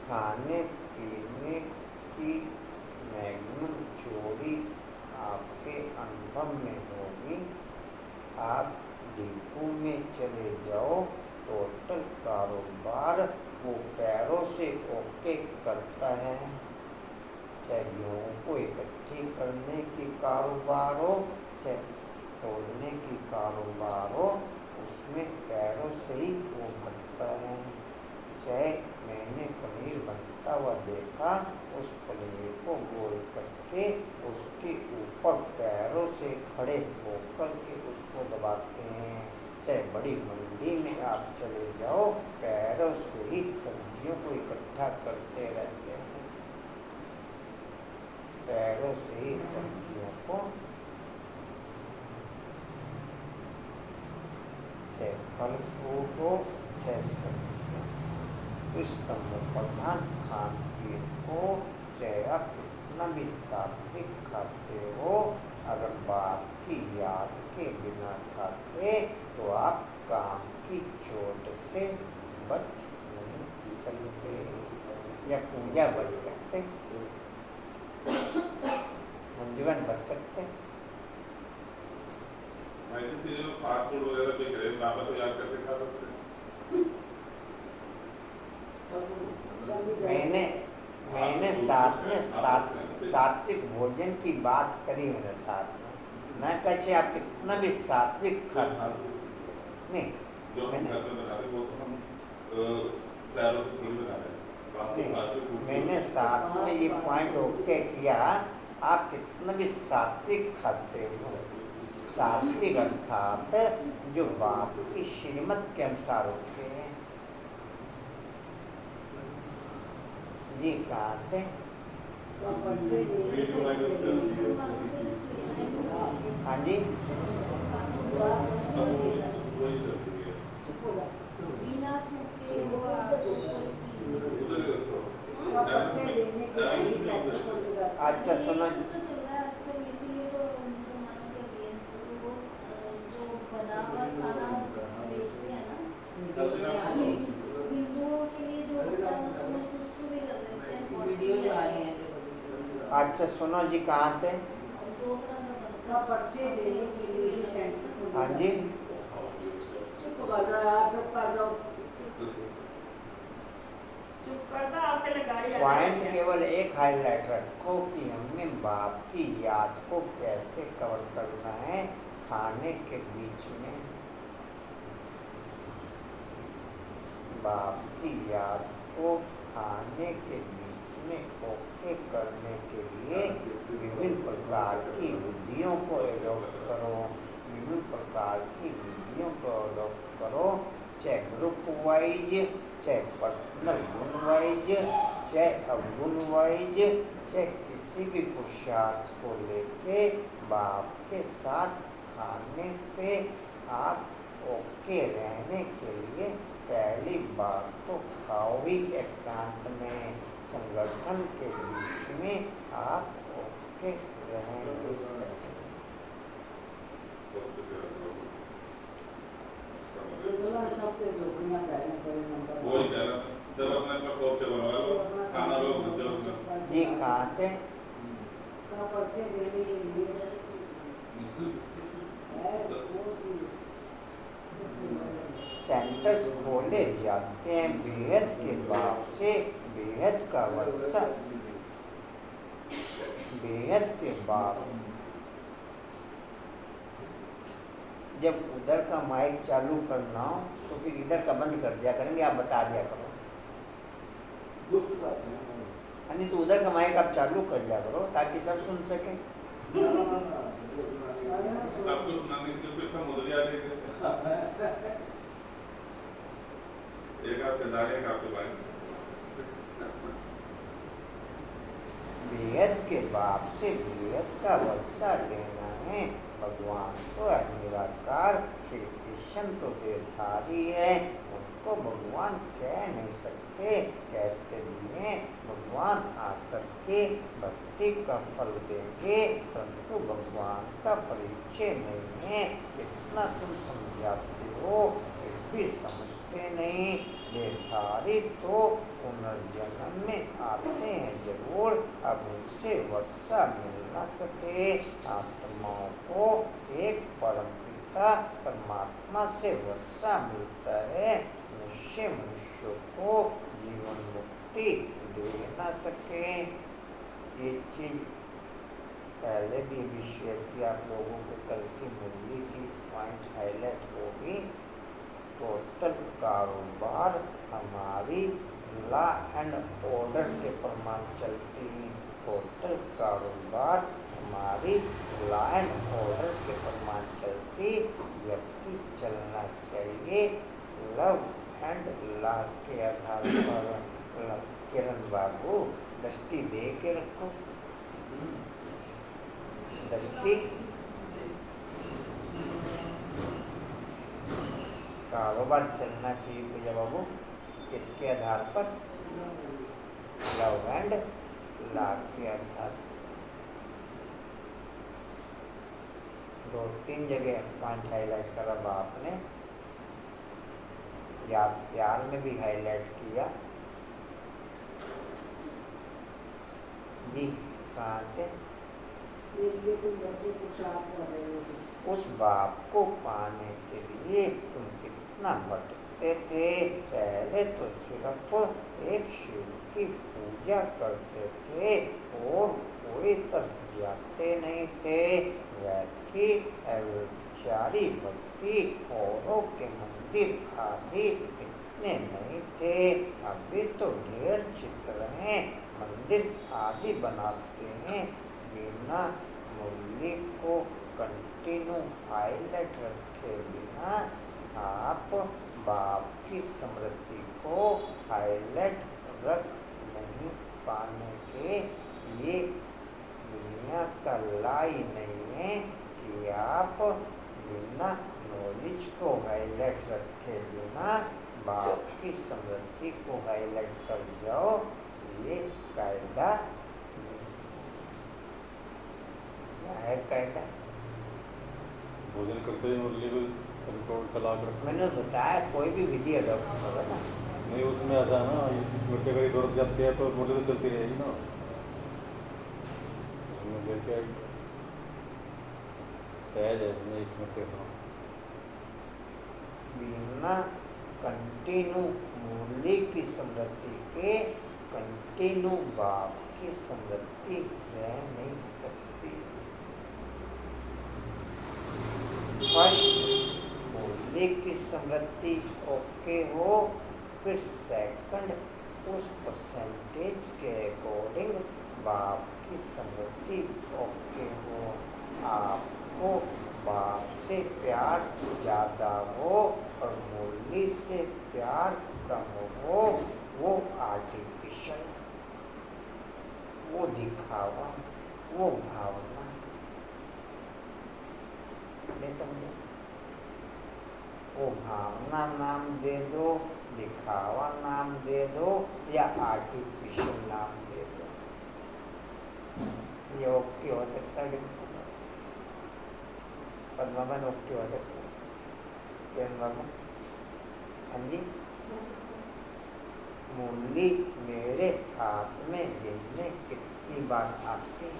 खाने पीने की मैक्सिमम चोरी आपके अनुभव में होगी। आप डिपो में चले जाओ, टोटल कारोबार वो पैरों से ओके करता है। चाहे गेहूँ को इकट्ठी करने की कारोबार हो, चाहे तोड़ने की कारोबार हो, उसमें पैरों से ही वो भरता है। चाहे मैंने पनीर बनता हुआ देखा, उस पनीर को गोल करके उसके ऊपर पैरों से खड़े होकर के उसको दबाते हैं। चाहे बड़ी मंडी में आप चले जाओ, पैरों से ही सब्जियों को इकट्ठा करते रहते हैं। पैरों से ही सब्जियों को, चाहे फल फ्रूट हो, चाहे सब्जियाँ, इस तमो प्रधान खान पीन को चाहे आप कितना भी सात्विक खाते हो, अगर बाप की याद के बिना खाते तो आप काम की चोट से बच नहीं सकते। या पूजा बच सकते, मंजुवन बच सकते। फास्ट फूड वगैरह भी करें, बाबा को याद करके खा सकते हैं। मैंने साथ में सात्विक भोजन की बात करी। मैंने साथ में मैं कहे आप कितना भी सात्विक खाते नहीं, जो हम घर में बना रहे वो तो हम पैरों से थोड़ी बना रहे हैं। मैंने साथ में ये पॉइंट ओके किया आप कितना भी सात्विक खाते हो, सात्विक अर्थात जो बाप की श्रीमत के अनुसार होते हैं। जी कहाँ थे? तो बच्चे नहीं सकते। मुसलमानों से कुछ लेना ही नहीं चाहिए। हाँ जी, वही चलती है। चुप हो जा। बिना थूके वो आपको कोई चीज़ नहीं देती। उधर ही रखो। तो बच्चे देने के लिए ही सेट कर दिया। अच्छा सुनो, ये सब तो चल रहा है आजकल, इसीलिए तो मुसलमानों के अगेंस्ट वो जो बना हुआ खाना बेचते हैं ना, हिंदुओं के लिए जो होता है उसमें सुसु भी लग देते हैं। वीडियो आ रही है। अच्छा सुनो जी, कहाँ थे? दो तरह का बनता तो है। बच्चे देने के लिए ही सेट कर हाँ जी, चुप हो जा यार, चुप कर जाओ। चुप करता आपके लिए गाड़ी आ पॉइंट रही है। केवल एक हाईलाइट रखो कि हमें बाप की याद को कैसे कवर करना है खाने के बीच में। बाप की याद को खाने के बीच में ओके करने के लिए विभिन्न प्रकार की विधियों को एडॉप्ट करो, विभिन्न प्रकार की विधियों को एडॉप्ट करो, चाहे ग्रुप वाइज, चाहे पर्सनल गुण वाइज, चाहे अवगुण वाइज, चाहे किसी भी पुरुषार्थ को लेके बाप के साथ खाने पे आप ओके रहने के लिए पहली बात तो खाओ ही एकांत में, संगठन के बीच में आप ओके रह नहीं सकते। जितना सब पे झोपड़ियाँ कह रहे हैं, कोई नंबर। वही कह रहा हूँ, जब अपने अपना खौफ से बनवा लो, खाना लो उद्योग में। जी कहाँ थे? तो बच्चे देने के लिए है, वो भी- सेंटर्स खोले जाते हैं बेहद के बाप से, बेहद का वर्षा, बेहद के बाप। जब उधर का माइक चालू करना हो तो फिर इधर का बंद कर दिया करेंगे, आप बता दिया करो। दुख की बात है। नहीं तो उधर का माइक आप चालू कर दिया करो ताकि सब सुन सकें। सबको सुनाने के लिए फिर हम उधर ही आ जाएंगे। एक आपके दाएं, एक आपके बाएं। बेहद के बाप से बेहद का वर्षा लेना है। भगवान तो है निराकार, श्री कृष्ण तो देधारी है, उनको भगवान कह नहीं सकते, कहते भी हैं भगवान आकर के भक्ति का फल देंगे, परंतु भगवान का परिचय नहीं है। कितना तुम समझाते हो फिर भी समझते नहीं। देधारी तो पुनर्जन्म में आते हैं जरूर, अब उनसे वर्षा मिल न सके। आत्माओं को एक परम पिता परमात्मा से वर्षा मिलता है, मनुष्य को जीवन मुक्ति दे न सके। ये चीज पहले भी शेयर की आप लोगों को, कल की मुरली की पॉइंट हाईलाइट होगी। टोटल कारोबार हमारी लॉ एंड ऑर्डर के प्रमाण चलती है। टोटल कारोबार हमारी लॉ एंड ऑर्डर के प्रमाण चलती, जबकि चलना चाहिए लव एंड लॉ के आधार पर। किरण बाबू दृष्टि दे के रखो, दृष्टि। कारोबार चलना चाहिए भैया बाबू किसके आधार पर? लव एंड लॉ के आधार पर। 2-3 जगह पॉइंट हाईलाइट करा बाप ने, या प्यार में भी हाईलाइट किया। जी कहाँ थे? ये तुम बच्चे पुरुषार्थ कर रहे हो। उस बाप को पाने के लिए तुम कितना भटकते थे। पहले तो सिर्फ एक शिव की पूजा करते थे और कोई तरफ जाते नहीं थे। वैथी अविचारी भक्ति औरों के मंदिर आदि इतने नहीं थे। अभी तो ढेर चित्र हैं, मंदिर आदि बनाते हैं, बिना मुरली को कंटिन्यू हाईलाइट रखे बिना आप बाप की स्मृति को हाईलाइट रख नहीं पाने के ये दुनिया का लाई नहीं है कि आप बिना नॉलेज को हाईलाइट रखे बिना बाप की स्मृति को हाईलाइट कर जाओ, ये कायदा नहीं। क्या है कायदा? भोजन करते हुए मुरली को कंट्रोल चला कर। मैंने बताया कोई भी विधि अडॉप्ट करो ना। नहीं उसमें ऐसा है ना, स्मृति अगर इधर उधर जाती है तो मुरली तो चलती रहेगी ना। उसमें फिर क्या सहज है उसमें स्मृति रखना। बिना कंटिन्यू मुरली की स्मृति के कंटिन्यू बाप की स्मृति रह नहीं सकती। फर्स्ट मुरली की स्मृति ओके हो, फिर सेकंड उस परसेंटेज के अकॉर्डिंग बाप की स्मृति ओके हो। आपको बाप से प्यार ज़्यादा हो और मुरली से प्यार कम हो, वो आर्टिफिशियल, वो दिखावा, वो भावना नहीं समझो। वो भावना नाम दे दो, दिखावा नाम दे दो या आर्टिफिशियल नाम दे दो, ये ओके हो सकता है। पद्मावन ओके हो सकता है? किरण बाबू? हाँ जी। मुरली मेरे हाथ में दिन में कितनी बार आती है?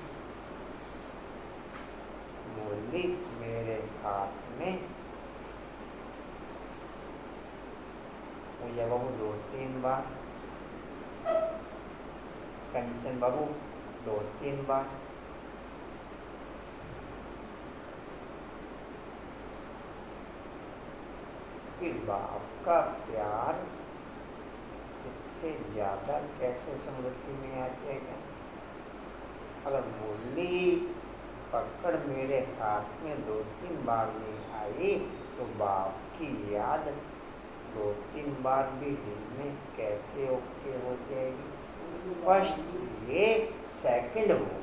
मुरली मेरे हाथ में पूजा बाबू 2-3 बार, कंचन बाबू 2-3 बार, फिर बाप का प्यार इससे ज़्यादा कैसे स्मृति में आ जाएगा? अगर मुरली पकड़ मेरे हाथ में 2-3 बार नहीं आई तो बाप की याद 2-3 बार भी दिन में कैसे ओके हो जाएगी? फर्स्ट ये, सेकंड वो,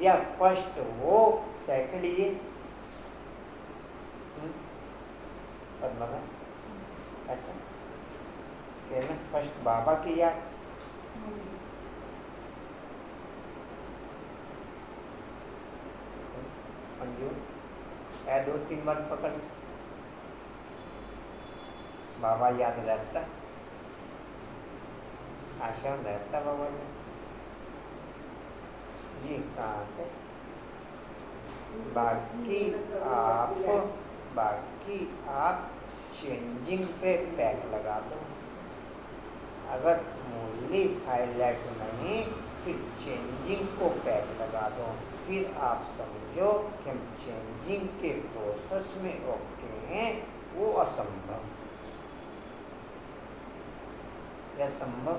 या फर्स्ट वो सेकंड ये। पद्मा ऐसा कहना, फर्स्ट बाबा की याद, मंजूर है 2-3 बार पकड़ बाबा याद रहता, आश्रम रहता बाबा जी कहाँ थे? बाकी आप चेंजिंग पे पैक लगा दो। अगर मुरली हाईलाइट नहीं, फिर चेंजिंग को पैक लगा दो। फिर आप समझो कि हम चेंजिंग के प्रोसेस में ओके हैं, वो असंभव या संभव,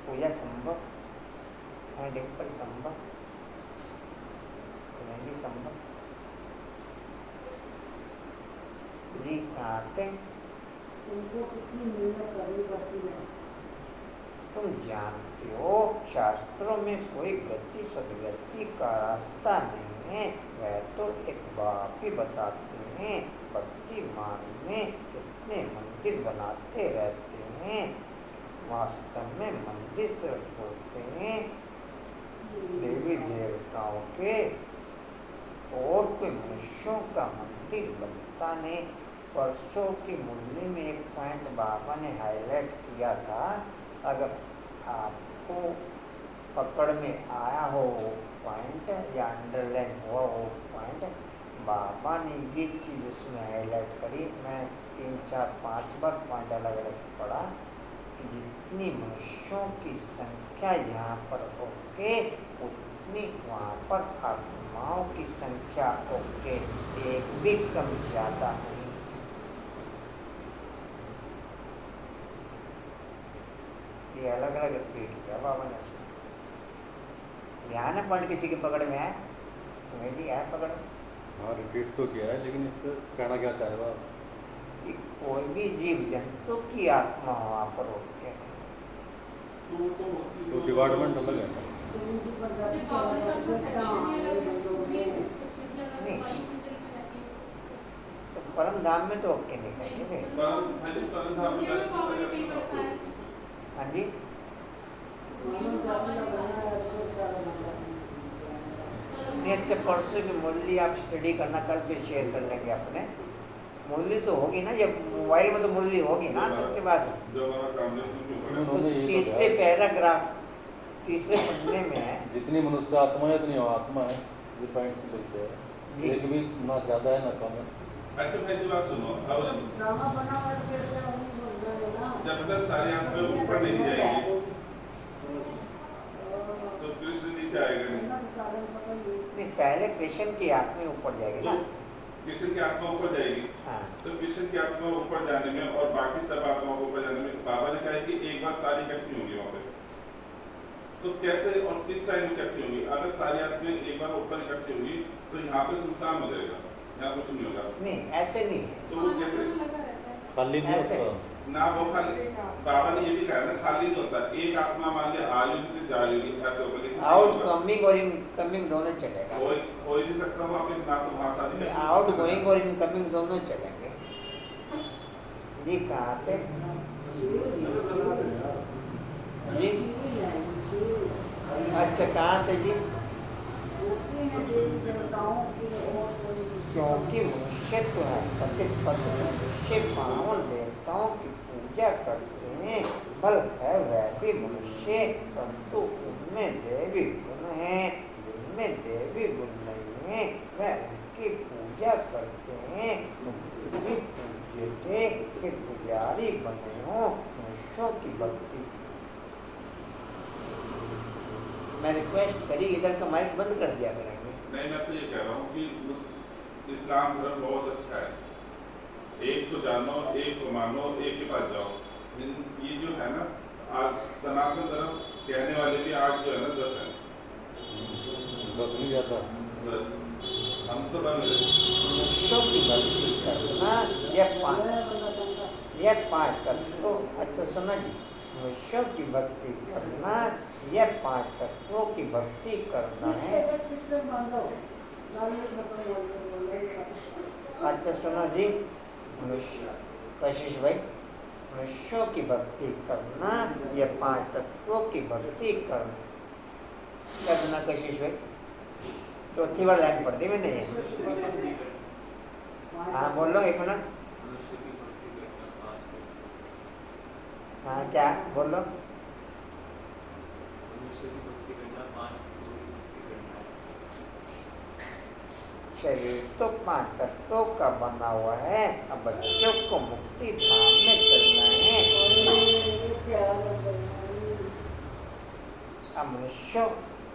पूजा संभव है, डिम्पल संभव, जी संभव जी कहाँ थे? उनको कितनी मेहनत करनी पड़ती है। तुम जानते हो शास्त्रों में कोई गति सदगति का रास्ता नहीं है, वह तो एक बाप ही बताते हैं। भक्ति मार्ग में कितने मंदिर बनाते रहते हैं, वास्तव में मंदिर सिर्फ होते हैं देवी देवताओं के, और कोई मनुष्यों का मंदिर बनता नहीं। परसों की मुरली में एक पॉइंट बाबा ने हाईलाइट किया था, अगर आपको पकड़ में आया हो वो पॉइंट या अंडरलाइन हुआ वो पॉइंट, बाबा ने ये चीज़ उसमें हाईलाइट करी। मैं 3-4-5 बार पॉइंट अलग अलग पढ़ा कि जितनी मनुष्यों की संख्या यहाँ पर ओके, उतनी वहाँ पर आत्माओं की संख्या ओके, एक भी कम ज़्यादा नहीं। ये अलग अलग रिपीट किया बाबा ने इसमें। ध्यान है पॉइंट किसी के पकड़ में आए मैं जी आया पकड़ में? हाँ रिपीट तो किया है, लेकिन इससे कहना क्या चाह रहे हो आप? कि कोई भी जीव जंतु की आत्मा वहाँ पर रोके तो डिपार्टमेंट अलग है ना। तो परम धाम में तो ओके नहीं कहेंगे भाई। हाँ जी नहीं अच्छा परसों की मुरली आप स्टडी करना, कल फिर शेयर कर लेंगे अपने। मुरली तो होगी ना, जब मोबाइल में तो मुरली होगी ना सबके पास। तो तीसरे पैराग्राफ तीसरे पन्ने में है जितनी मनुष्य आत्मा है उतनी आत्मा है, ये पॉइंट लिखते हैं। एक भी ना ज़्यादा है ना कम है। अच्छा भाई जी बात सुनो, अब ड्रामा बना हुआ है फिर क्या हम बोल रहे हैं ना। जब तक सारी आत्माएं ऊपर नहीं जाएंगी तो कृष्ण नीचे आएगा नहीं। नहीं, पहले कृष्ण की आत्मा ऊपर जाएगी ना। कृष्ण की आत्मा ऊपर जाएगी। हाँ तो कृष्ण की आत्मा ऊपर जाने में और बाकी सब आत्माओं को ऊपर जाने में बाबा ने कहा है कि एक बार सारी इकट्ठी होंगी वहाँ पे। तो कैसे और किस टाइम में इकट्ठी होंगी? अगर सारी आत्माएं एक बार ऊपर इकट्ठी होंगी तो यहाँ पे सुनसान हो जाएगा, यहाँ कुछ नहीं होगा। नहीं ऐसे नहीं है, तो वो कैसे खाली नहीं ऐसे। होता। ना वो खाली, बाबा ने ये भी कहा ना खाली नहीं होता। एक आत्मा मान लिया आ रही होगी तो जा रही होगी, ऐसे होगा। लेकिन आउट कमिंग और इनकमिंग दोनों चलेगा। हो ही नहीं सकता वहाँ पे, ना तो भाषा भी नहीं। आउट गोइंग और इनकमिंग दोनों चलेंगे। जी कहाँ थे जी? अच्छा कहाँ थे जी? क्योंकि मनुष्यत्व है, पतित मनुष्य पावन देवताओं की पूजा करते हैं। बल है वह भी मनुष्य, परंतु उनमें देवी गुण हैं। जिनमें देवी गुण नहीं है वह उनकी पूजा करते हैं। तुम पूज्य थे कि पुजारी बने हो मनुष्यों की भक्ति। मैं रिक्वेस्ट करी इधर का माइक बंद कर दिया करेंगे। नहीं, मैं तो ये कह रहा हूँ कि इस्लाम धर्म बहुत अच्छा है। एक को जानो, एक को मानो, एक के पास जाओ। ये जो है ना आज सनातन धर्म कहने वाले भी आज जो है ना 10 है। 10 नहीं जाता। हम तो बन रहे। मनुष्यों की भक्ति करना यह 5 तत्वों। अच्छा सुना जी, मनुष्यों की भक्ति करना यह 5 तत्वों की भक्ति करना है। अच्छा सुनो जी, मनुष्य कशिश भाई, मनुष्यों की भक्ति करना यह 5 तत्वों की भक्ति करना कशिश भाई। चौथी बार लाइन पढ़ दी मैंने ये। हाँ बोलो 1 मिनट। हाँ क्या बोलो? शरीर तो 5 तत्वों का बना हुआ है। अब बच्चों को मुक्ति धाम में चलना है।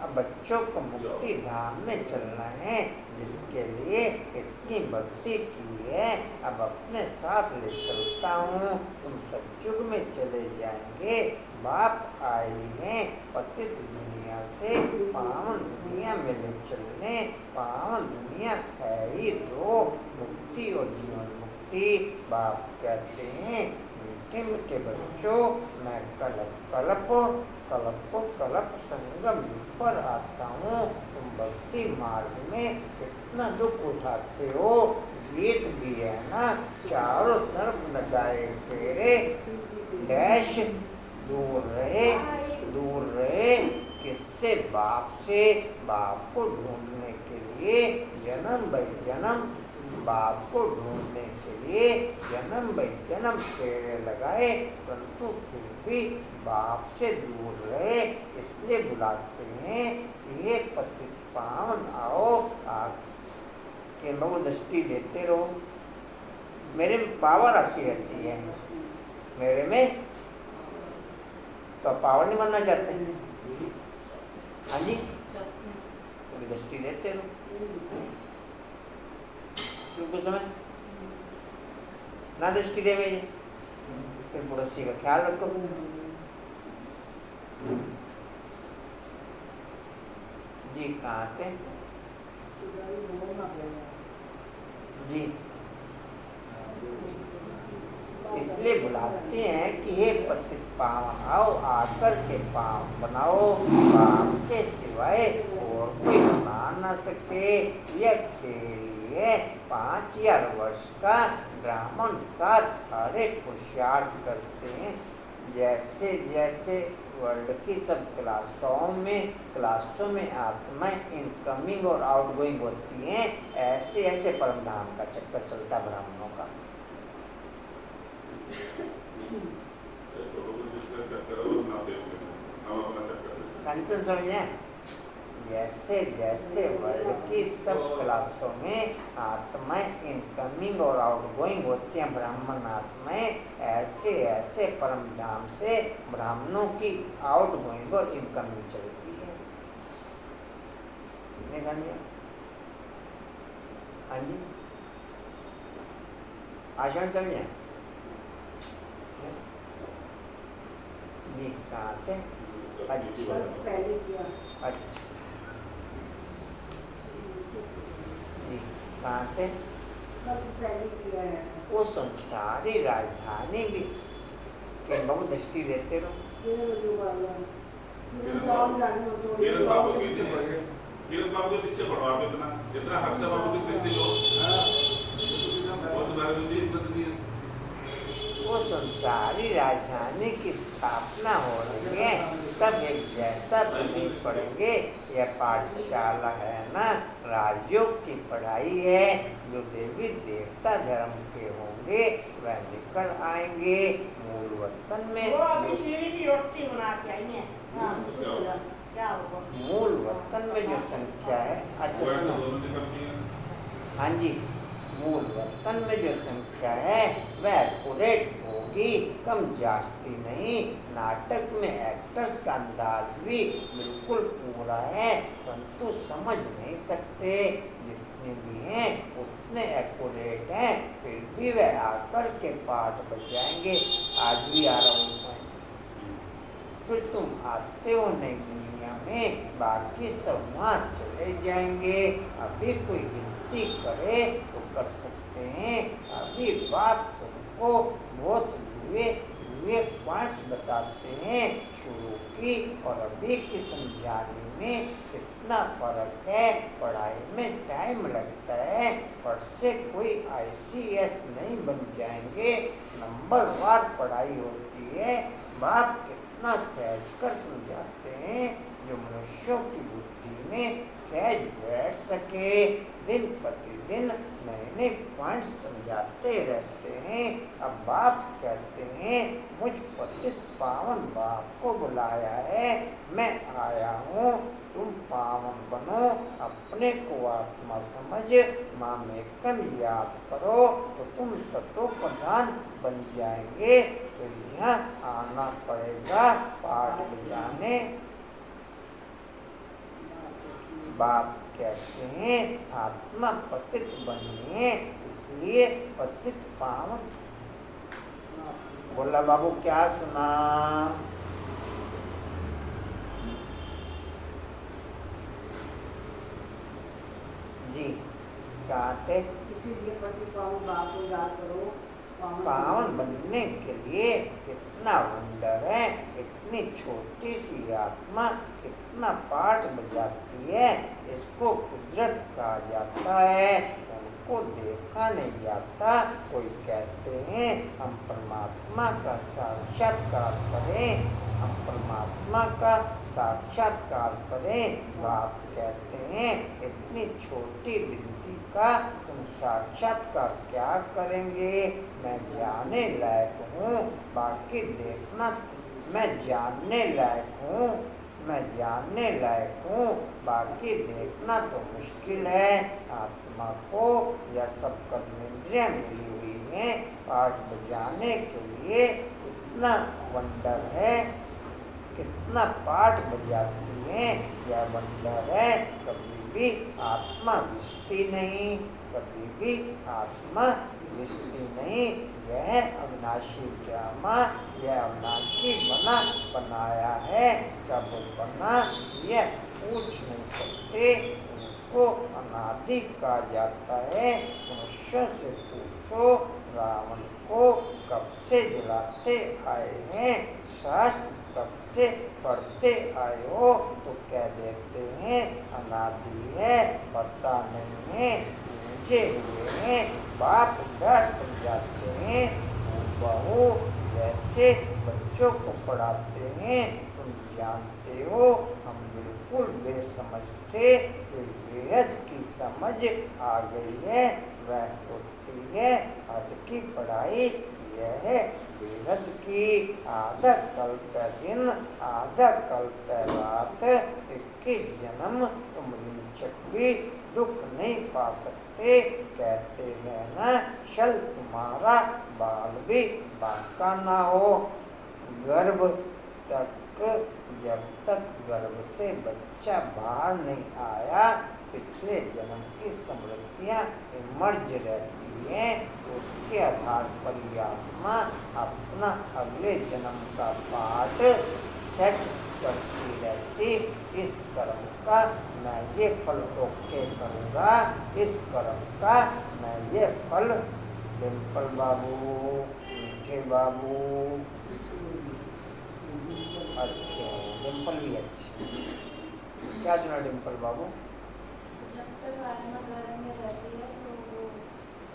अब बच्चों को मुक्ति धाम में चलना है, जिसके लिए इतनी भक्ति की है। अब अपने साथ ले चलता हूँ, तुम सतयुग में चले जाएंगे। बाप आए हैं पतित दुनिया से पावन दुनिया में ले चलने। पावन दुनिया है ही 2, मुक्ति और जीवन मुक्ति। बाप कहते हैं मीठे मीठे बच्चों, मैं कलप संगम युग पर आता हूँ। तुम भक्ति मार्ग में कितना दुख उठाते हो। गीत भी है ना, चारों तरफ लगाए फेरे। डैश दूर रहे किससे? बाप से। बाप को ढूंढने के लिए जन्म बाई जन्म, बाप को ढूंढने के लिए जन्म बाई जन्म फेरे लगाए, परंतु फिर भी बाप से दूर रहे। इसलिए बुलाते हैं ये पतित पावन आओ, के लोग दृष्टि देते रहो। मेरे में पावर आती रहती है, मेरे में तो पावर नहीं बनना चाहते हैं। हाँ जी, तो दृष्टि देते रहो कुछ समय ना दृष्टि दे मेरी, फिर पड़ोसी का ख्याल रखो। जी कहाँ थे? जी इसलिए बुलाते हैं कि हे पतित पावन आओ आकर के पावन बनाओ, पाप के सिवाय और कोई बना न सके। यह खेल है 5000 वर्ष का, ब्राह्मण साथ सारे पुरुषार्थ करते हैं। जैसे जैसे वर्ल्ड की सब क्लासों में आत्माएं इनकमिंग और आउटगोइंग होती हैं, ऐसे ऐसे परम धाम का चक्कर चलता ब्राह्मणों का। कंचन समझे? जैसे जैसे वर्ल्ड की सब क्लासों में आत्माएं इनकमिंग और आउटगोइंग होती हैं ब्राह्मण आत्माएं, ऐसे ऐसे परम धाम से ब्राह्मणों की आउटगोइंग और इनकमिंग चलती है। नहीं समझे? हाँ जी आसान समझे? जी कहाँ थे? अच्छा पहले किया। अच्छा जी कहाँ थे? पहले किया है। वो संसारी राजधानी भी के बहुत दृष्टि देते रहो। किरण बाबू के पीछे पढ़ो आप, इतना हर्षा बाबू की दृष्टि लो, बहुत बार मुझे हिम्मत नहीं है। वो संसारी राजधानी की स्थापना हो रही है, सब एक जैसा तो नहीं पढ़ेंगे। यह पाठशाला है ना, राजयोग की पढ़ाई है। जो देवी देवता धर्म के होंगे वह निकल आएंगे मूल वतन में। वो अपनी सीढ़ी की रोटी बना के आई है। क्या होगा? मूल वतन में जो संख्या है, अच्छा सुनो, हाँ जी, मूल वतन में जो संख्या है वह एक्यूरेट होगी, कम जास्ती नहीं। नाटक में एक्टर्स का अंदाज भी बिल्कुल पूरा है, परंतु समझ नहीं सकते। जितने भी हैं उतने एक्यूरेट हैं, फिर भी वह आकर के पाठ बजाएंगे। आज भी आ रहा हूँ, फिर तुम आते हो नई दुनिया में, बाकी सब वहाँ चले जाएंगे। अभी कोई गिनती करे तो कर सकते हैं। अभी बाप तुमको बहुत हुए पॉइंट्स बताते हैं शुरू की और अभी की समझाने में कितना फर्क है। पढ़ाई में टाइम लगता है, पर से कोई ICS नहीं बन जाएंगे। नंबर वार पढ़ाई होती है। बाप कितना सहज कर समझाते हैं जो मनुष्यों की बुद्धि में सहज बैठ सके। दिन प्रतिदिन नए नए पॉइंट्स समझाते रहते हैं। अब बाप कहते हैं मुझ पतित पावन बाप को बुलाया है, मैं आया हूँ, तुम पावन बनो, अपने को आत्मा समझ मामेकम याद करो तो तुम सतो प्रधान बन जाएंगे। फिर यहाँ आना पड़ेगा पाठ बजाने। बाप कहते हैं आत्मा पतित बनिए, इसलिए पतित पावन। बोला बाबू क्या सुना? जी कहा थे? इसीलिए पति पावन बाप को याद करो। पावन बनने के लिए कितना वंडर है। इतनी छोटी सी आत्मा कितना पाठ बजाती है, इसको कुदरत कहा जाता है। उनको देखा नहीं जाता। कोई कहते हैं हम परमात्मा का साक्षात्कार करें, हम परमात्मा का साक्षात्कार करें। बाप कहते हैं इतनी छोटी गिनती का तुम साक्षात्कार क्या करेंगे? मैं जानने लायक हूँ, बाकी देखना। मैं जानने लायक हूँ, मैं जानने लायक हूँ, बाकी देखना तो मुश्किल है। आत्मा को यह सब कर्मेंद्रियाँ मिली हुई हैं, पाठ बजाने के लिए कितना वंडर है, कितना पाठ बजाती हैं, यह वंडर है। कभी भी आत्मा घिसती नहीं, कभी भी आत्मा घिसती नहीं। यह अविनाशी ड्रामा, यह अविनाशी बनाया है। कब बना? यह पूछ नहीं सकते उनको अनादि कहा जाता है। मनुष्य से पूछो रावण को कब से जलाते आए हैं, शास्त्र कब से पढ़ते आए हो, तो कह देते हैं अनादि है, पता नहीं है, पूछे हुए हैं। बाप डर समझाते हैं, बहू जैसे बच्चों को पढ़ाते हैं। तुम जानते हो हम बिल्कुल बेसमझ थे, फिर बेहद की समझ आ गई है। वह होती है हद की पढ़ाई, यह है बेहद की। आधा कल्प दिन आधा कल्प रात, 21 जन्म तुम रिंचक भी दुख नहीं पा सकते। कहते हैं ना शल तुम्हारा बाल भी बांका ना हो। गर्भ तक जब तक गर्भ से बच्चा बाहर नहीं आया, पिछले जन्म की स्मृतियाँ इमर्ज रहती हैं। उसके आधार पर ये आत्मा अपना अगले जन्म का पाठ सेट करती रहती। इस कर्म का मैं ये फल ओके करूँगा, इस कर्म का मैं ये फल। डिम्पल बाबू, मीठे बाबू अच्छे, डिम्पल भी अच्छे। क्या सुना डिम्पल बाबू? जब तक आत्मा घर में रहती है तो वो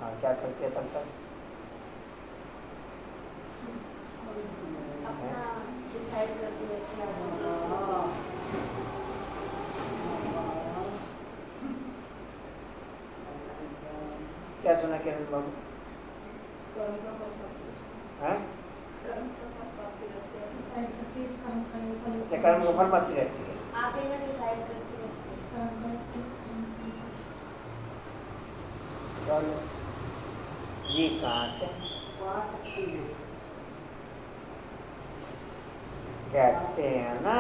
हाँ, क्या करते हैं तब तक? अपना डिसाइड करती है क्या करना। क्या सुना किरण बाबू? कर्म का फल पाते हैं। हैं? कर्म का फल पाते रहते हैं। डिसाइड करती है इस कर्म का ये फल, अच्छा, कर्म को फल पाती रहती है। आप ही ना डिसाइड करती है इस कर्म का इस कर्म का। चलो जी, कहाँ थे? वहाँ शक्ति है। कहते हैं ना,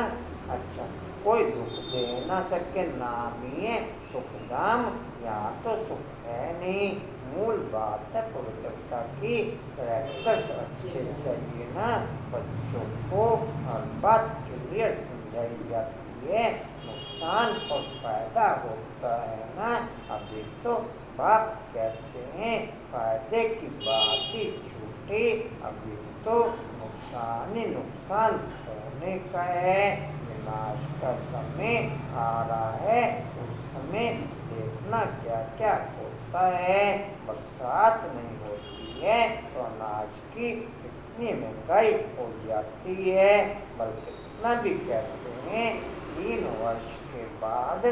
अच्छा कोई दुख दे ना सके नामी सुखधाम। यहाँ तो सुख है नहीं, मूल बात है पवित्रता की। कैरेक्टर्स अच्छे चाहिए ना, बच्चों को हर बात क्लियर समझाई जाती है। नुकसान और फायदा होता है ना। अभी तो बाप कहते हैं फायदे की बात ही छूटी, अभी तो नुकसान ही नुकसान होने का है। विनाश का समय आ रहा है, उस समय देखना क्या क्या होता है। बरसात नहीं होती है तो अनाज की कितनी महंगाई हो जाती है। बल्कि इतना भी कहते हैं 3 वर्ष के बाद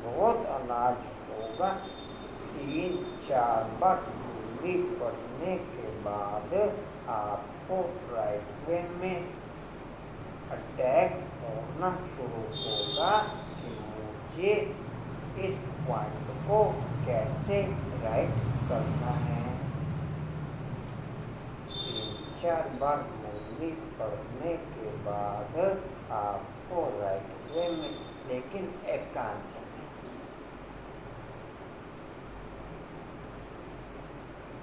बहुत अनाज होगा। 3-4 बार गोली पड़ने के बाद आपको राइट वे में अटैक होना शुरू होगा कि मुझे इस पॉइंट को कैसे राइट करना है। 3-4 बार गोली पड़ने के बाद आपको राइट वे में, लेकिन एकांत में।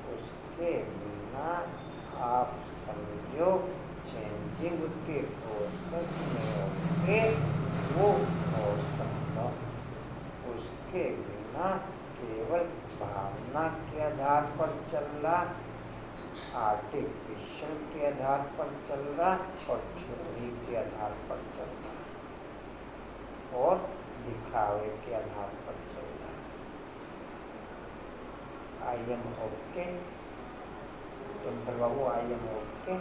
उसके बिना आप समझो चेंजिंग के प्रोसेस में होंगे वो और संभव। उसके बिना केवल भावना के आधार पर चल रहा, आर्टिफिशियल के आधार पर चल रहा और थ्योरी के आधार पर चल रहा और दिखावे के आधार पर चल रहा। आई am okay temple Babu, I am okay.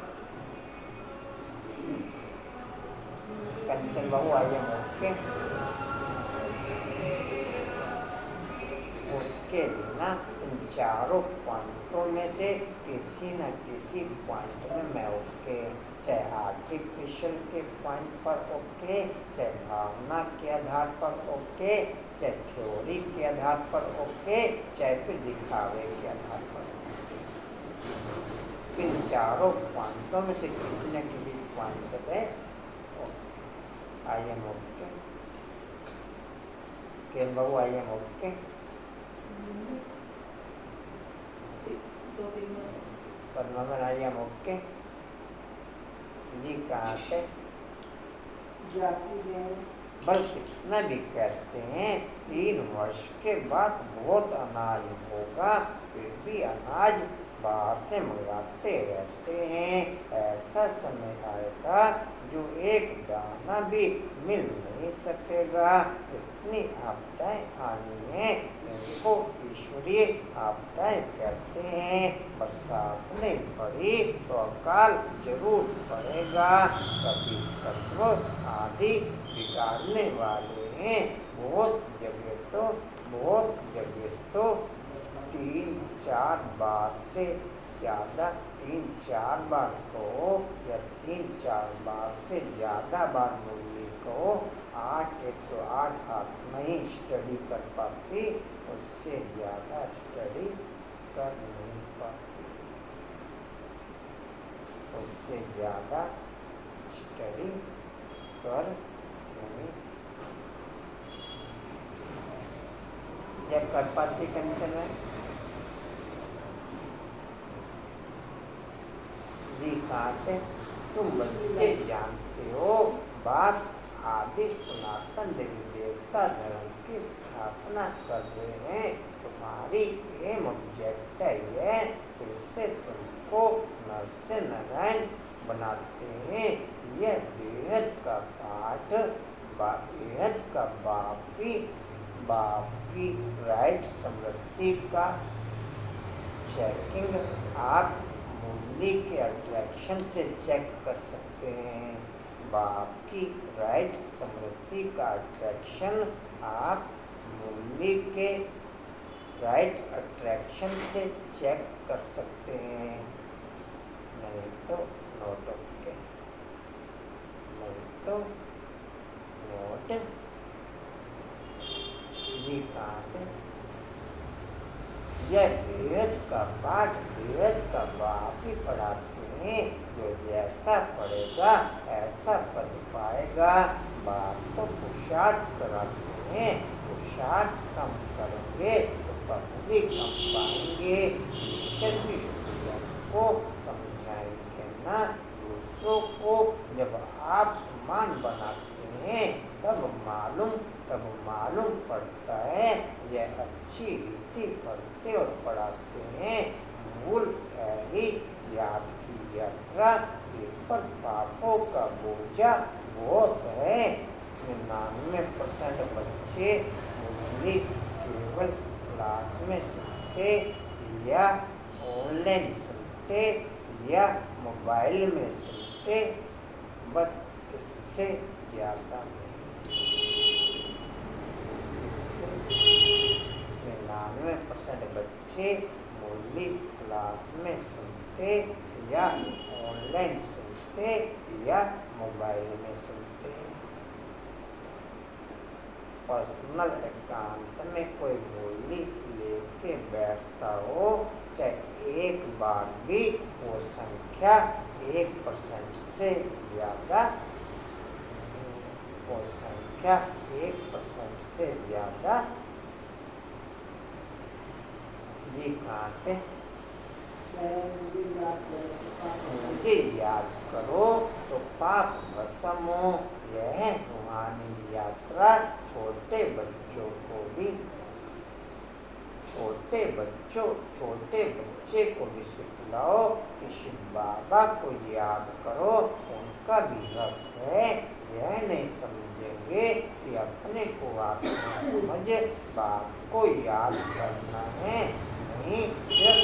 Kanchan Babu, I am okay. उसके बिना इन चारों पॉइंटों में से किसी न किसी पॉइंट में मैं ओके, चाहे आर्टिफिशियल के पॉइंट पर ओके, चाहे भावना के आधार पर ओके, चाहे थ्योरी के आधार पर ओके, चाहे फिर दिखावे के आधार पर। इन चारों पॉइंटों में से किसी न किसी पॉइंट पे आई एम ओके। केन बाबू, I am okay. Paramanand, I am okay. जी कहाँ पे? जाती है बल्कि न भी कहते हैं 3 वर्ष के बाद बहुत अनाज होगा, फिर भी अनाज बाहर से मंगाते रहते हैं। ऐसा समय आएगा जो एक दाना भी मिल नहीं सकेगा। इतनी आपदाएं आनी है, इनको ईश्वरीय आपदाएं कहते हैं। बरसात नहीं पड़ी तो अकाल जरूर पड़ेगा। सभी तत्व आदि बिगाड़ने वाले हैं। बहुत जगह तो 3-4 बार से ज़्यादा 3-4 बार कहो या 3-4 बार से ज़्यादा बार मुरली कहो, 108 आत्मा ही स्टडी कर पाती, उससे ज़्यादा स्टडी कर नहीं पाती, उससे ज़्यादा स्टडी कर नहीं। या कर पाती कंचन है जी। कहते तुम बच्चे जानते हो, बाप आदि सनातन देवी देवता धर्म की स्थापना कर रहे हैं। तुम्हारी एम ऑब्जेक्ट है, फिर से तुमको नर से नारायण बनाते हैं। यह बेहद का पाठ, बेहद का बाप की राइट समृद्धि का चेकिंग आप मुरली के अट्रैक्शन से चेक कर सकते हैं। बाप की राइट समृद्धि का अट्रैक्शन आप मुरली के राइट अट्रैक्शन से चेक कर सकते हैं। नहीं तो नोट ओके, नहीं तो नोट जी। कहते यह वेद का पाठ वेद का बाप ही पढ़ाते हैं। जो जैसा पढ़ेगा ऐसा पद पाएगा। बाप तो पुरुषार्थ कराते हैं, पुरुषार्थ कम करेंगे तो पद भी कम पाएंगे। टीचर भी स्टूडेंट को समझाएंगे ना। दूसरों को जब आप समान बनाते हैं तब मालूम पड़ता है। यह अच्छी रीति पढ़ते और पढ़ाते हैं। मूल है ही याद की यात्रा, सिर पर पापों का बोझा बहुत है। 99% बच्चे मुरली केवल क्लास में सुनते या ऑनलाइन सुनते या मोबाइल में सुनते, बस इससे ज़्यादा नहीं। 99% बच्चे मुरली क्लास में सुनते या ऑनलाइन सुनते या मोबाइल में सुनते। पर्सनल एकांत में कोई मुरली लेके बैठता हो, चाहे एक बार भी, वो संख्या 1% से ज़्यादा, वो संख्या 1% से ज़्यादा जी। कहते मुझे याद करो तो पाप भस्म हो। यह रूहानी यात्रा छोटे बच्चों को भी, छोटे बच्चे को भी सिखलाओ कि शिव बाबा को याद करो, उनका भी हक है। यह नहीं समझेंगे कि अपने को आत्मा समझ बाप को याद करना है। नहीं, जब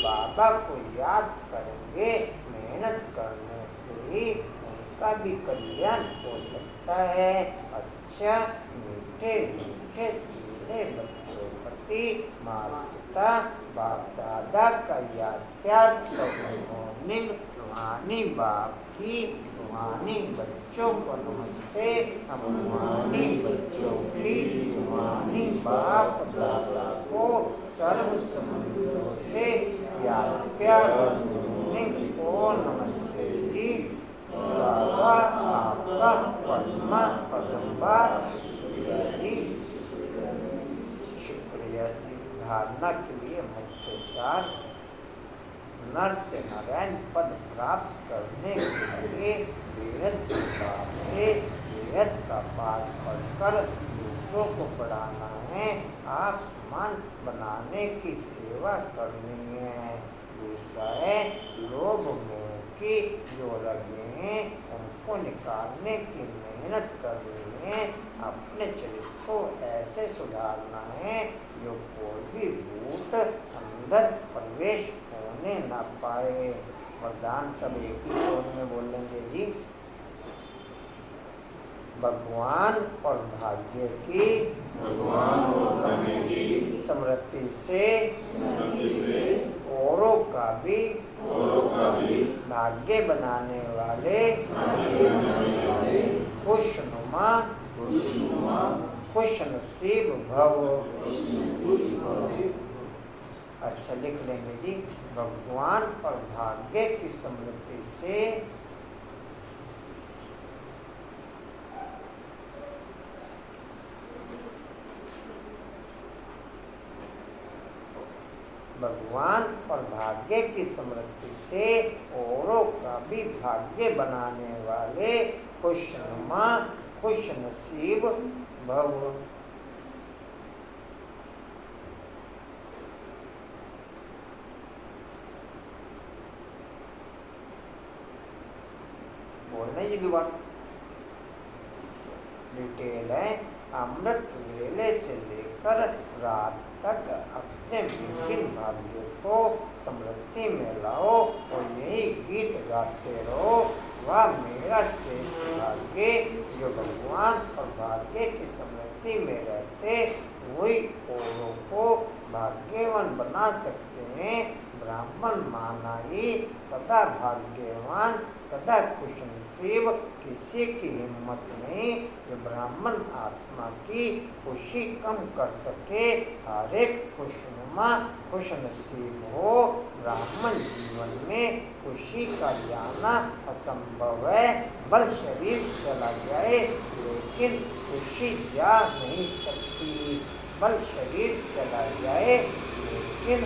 बाबा को याद करेंगे, मेहनत करने से ही उनका भी कल्याण हो सकता है। अच्छा, मीठे मीठे सीधे बच्चों प्रति माता पिता बाप दादा का याद प्यार। मॉर्निंग रूहानी बाप की रूहानी बच्चों को नमस्ते। हम रूहानी बच्चों की रूहानी बाप दादा को सर्व संबंधों से याद प्यार को नमस्ते जी। बाबा आपका पद्मा पदम्बार शुक्रिया जी, शुक्रिया जी। धारणा के लिए मुख्य सार, नर से नारायण पद प्राप्त करने के लिए बेहद कृपा से वेद का पाठ पढ़कर दूसरों को पढ़ाना है। आप समान बनाने की सेवा करनी है। दूसरा है लोभ मोह की जो लगे हैं उनको निकालने की मेहनत करनी है। अपने चरित्र को ऐसे सुधारना है जो कोई भी भूत अंदर प्रवेश होने ना पाए। वरदान सब एक ही टोन में बोलेंगे जी। भगवान और भाग्य की समृद्धि से औरों का भी भाग्य बनाने वाले खुशनुमा खुश नसीब भव। अच्छा लिख लेंगे जी। भगवान और भाग्य की समृद्धि से भगवान और भाग्य की समृद्धि से औरों का भी भाग्य बनाने वाले खुशनुमा खुश नसीब भव। बोलने जी दोबारा डिटेल है। अमृत वेले से लेकर रात तक अपने विभिन्न भाग्य को समृद्धि में लाओ और यही गीत गाते रहो। वह मेरा श्रेष्ठ भाग्य जो भगवान और भाग्य की समृद्धि में रहते वही औरों को भाग्यवान बना सकते हैं। ब्राह्मण माना ही सदा भाग्यवान सदा खुश नसीब किसी की हिम्मत नहीं जो ब्राह्मण आत्मा की खुशी कम कर सके। हर एक खुशनुमा खुश नसीब हो। ब्राह्मण जीवन में खुशी का जाना असंभव है। बल शरीर चला जाए लेकिन खुशी जा नहीं सकती। बल शरीर चला जाए लेकिन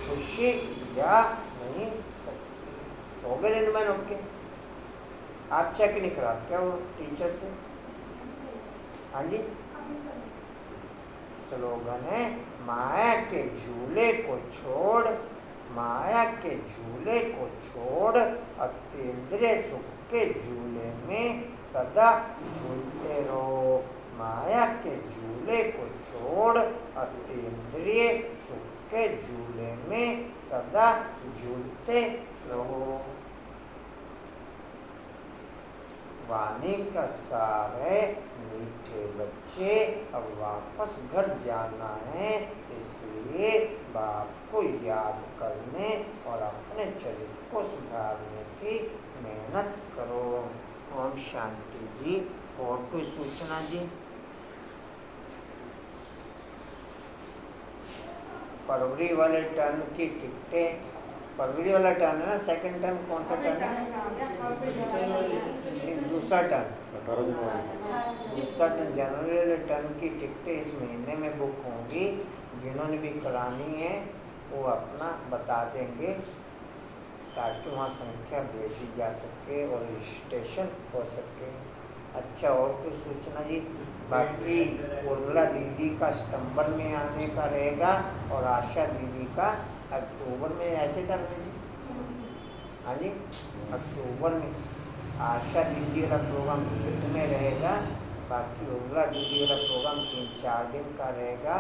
खुशी जा नहीं सकती। हो गए इनमें ओके। आप चेक नहीं कराते हो टीचर से? हाँ जी। स्लोगन है माया के झूले को छोड़ माया के झूले को छोड़ अतीन्द्रिय सुख के झूले में सदा झूलते रहो। माया के झूले को छोड़ अतीन्द्रिय सुख के झूले में सदा झूलते रहो। वाणी का सार है मीठे बच्चे अब वापस घर जाना है। इसलिए बाप को याद करने और अपने चरित्र को सुधारने की मेहनत करो। ओम शांति जी। और कोई सूचना जी? फरवरी वाले टर्म की टिकटें फरवरी वाला टर्न है ना। सेकंड टर्म कौन सा टर्न है? दूसरा टर्न दूसरा टर्न जनवरी वाले टर्न की टिकटें इस महीने में बुक होंगी। जिन्होंने भी करानी है वो अपना बता देंगे ताकि वहाँ संख्या भेजी जा सके और रजिस्ट्रेशन हो सके। अच्छा और कोई सूचना जी? बाकी उर्मिला दीदी का सितंबर में आने का रहेगा और आशा दीदी का अक्टूबर में। ऐसे कर रहे जी? हाँ जी अक्टूबर में आशा दीदी वाला प्रोग्राम में रहेगा। बाकी उर्मिला दीदी वाला प्रोग्राम 3-4 दिन का रहेगा।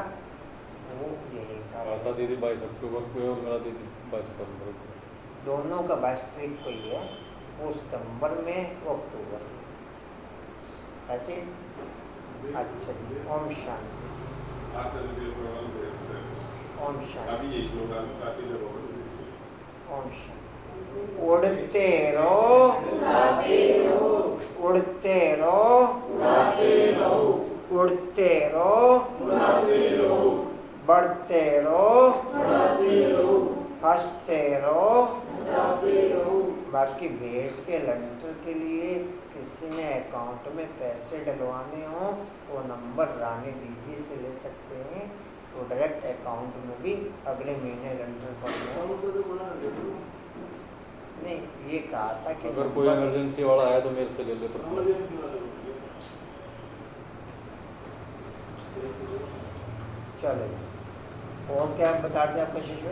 वो यही का आशा दीदी 22 अक्टूबर को और मेरा दीदी 22 सितंबर को। दोनों का 22 तारीख को ही है। वो सितंबर में वो अक्टूबर में ऐसे। अच्छा जी। ओम शांति। ओम शांति। ओम शांति। उड़ते रहो उड़ते रहो उड़ते रहो बढ़ते रहो हंसते रहो। बाकी भेंट के लंटर के लिए किसी ने अकाउंट में पैसे डलवाने हो वो नंबर रानी दीदी से ले सकते हैं। तो डायरेक्ट अकाउंट में भी अगले महीने लंटर पर नहीं। ये कहा था कि अगर कोई इमरजेंसी वाला आया तो मेरे से ले ले पर्सनल। चलो जी। और क्या बता रहे थे आपका शिष्य?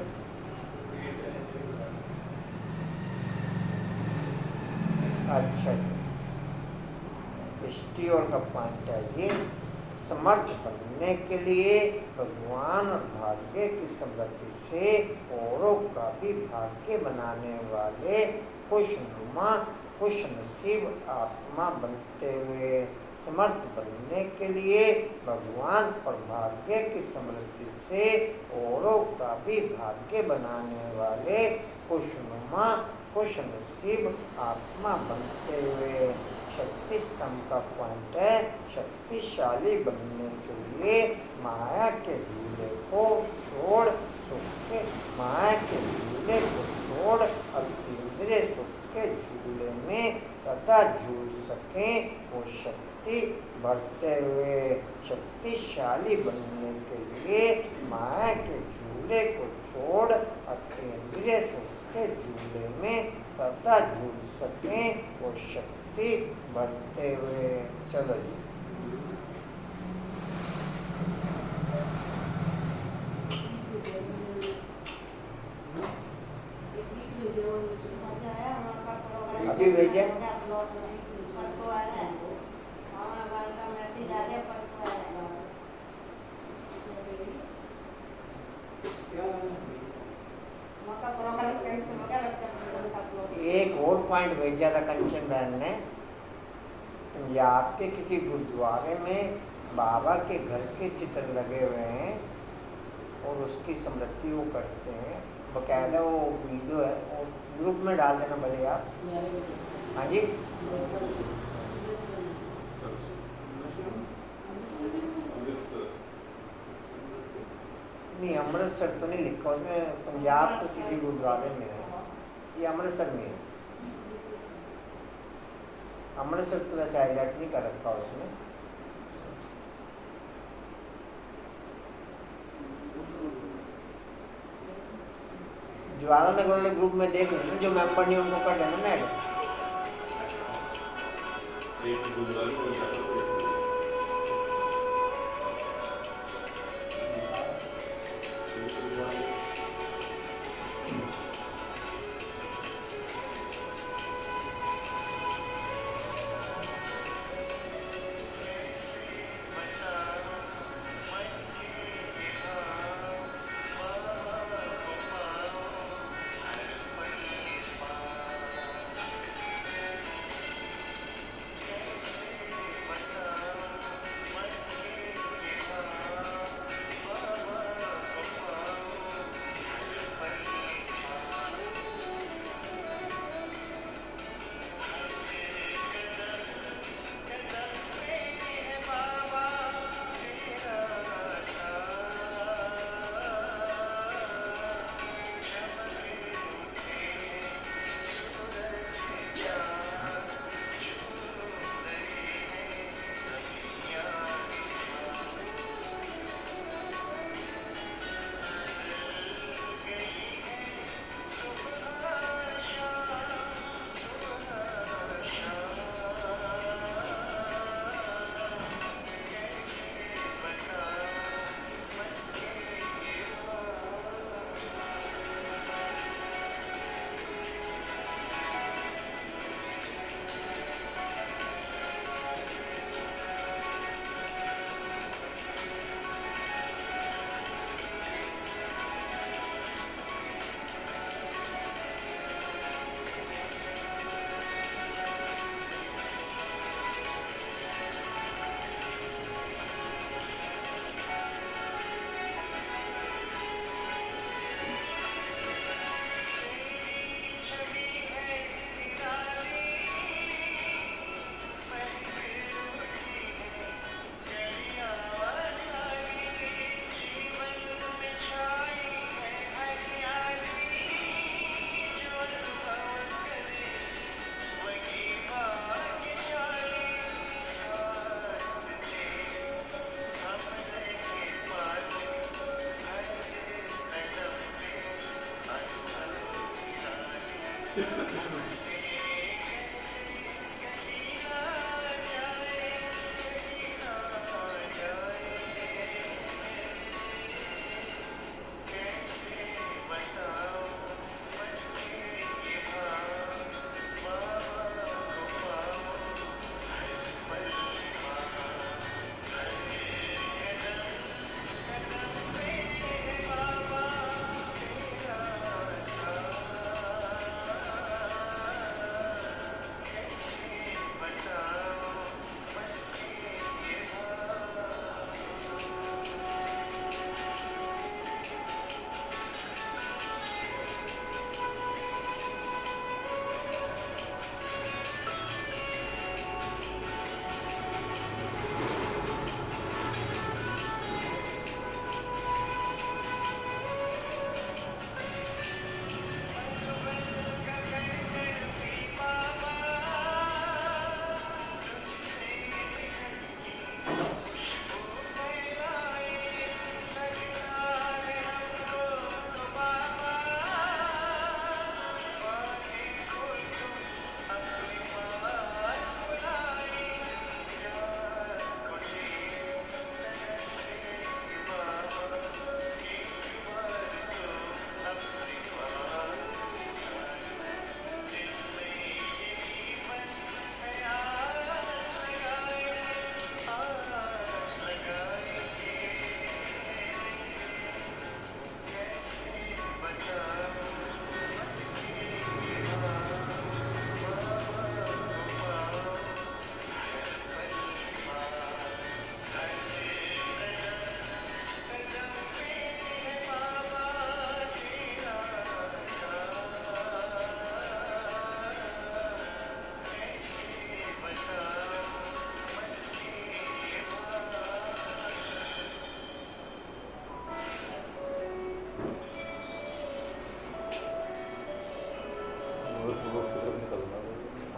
अच्छा जी, इष्टि और का पॉइंट है जी, समर्थ बनने के लिए भगवान और भाग्य की समृद्धि से औरों का भी भाग्य बनाने वाले खुशनुमा खुश नसीब आत्मा बनते हुए, समर्थ बनने के लिए भगवान और भाग्य की समृद्धि से औरों का भी भाग्य बनाने वाले खुशनुमा खुश नसीब आत्मा बनते हुए, शक्ति स्तंभ का पॉइंट है, शक्तिशाली बनने के लिए माया के झूले को छोड़ सुख के माया के झूले को छोड़ अतीन्द्रिय सुख के झूले में सदा झूल सकें, वो शक्ति बढ़ते हुए शक्तिशाली बनने के लिए माया के झूले को छोड़ अतीन्द्रिय सुख के झूले में सदा झूल सकें, वो शक्ति बढ़ते हुए। चलो जी। मजा आया वहाँ का प्रोग्राम। अभी भेजे? परसों आ रहा है। हाँ, बार का मैसेज आ गया, परसों आ रहा है। वहाँ का प्रोग्राम कैंसिल हो गया, रक्षाबंधन का प्रोग्राम। एक और पॉइंट भेजा था कंचन बहन ने, पंजाब के किसी गुरुद्वारे में बाबा के घर के चित्र लगे हुए हैं और उसकी स्मृति वो करते हैं, बकायदा वो वीडियो है, वो ग्रुप में डाल देना भले आप। हाँ जी, नहीं अमृतसर तो नहीं लिखा उसमें, पंजाब तो किसी गुरुद्वारे में है, ये अमृतसर में है। अमृतसर तो वैसे हाईलाइट नहीं कर रखा उसमें। ज्वालानगर वाले ग्रुप में देख लेना, जो मेंबर नहीं उनको कर देना ना ऐड। एक गुरुद्वारे को जाकर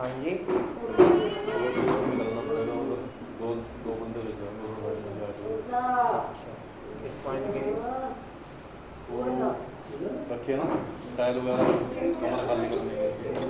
हाँ जी निकलना पड़ेगा उधर, दो बंदे लेके आएंगे और भाई मिल जाएगा। अच्छा इस पॉइंट के लिए रखिए ना टाइल वगैरह कमरा खाली करने के लिए।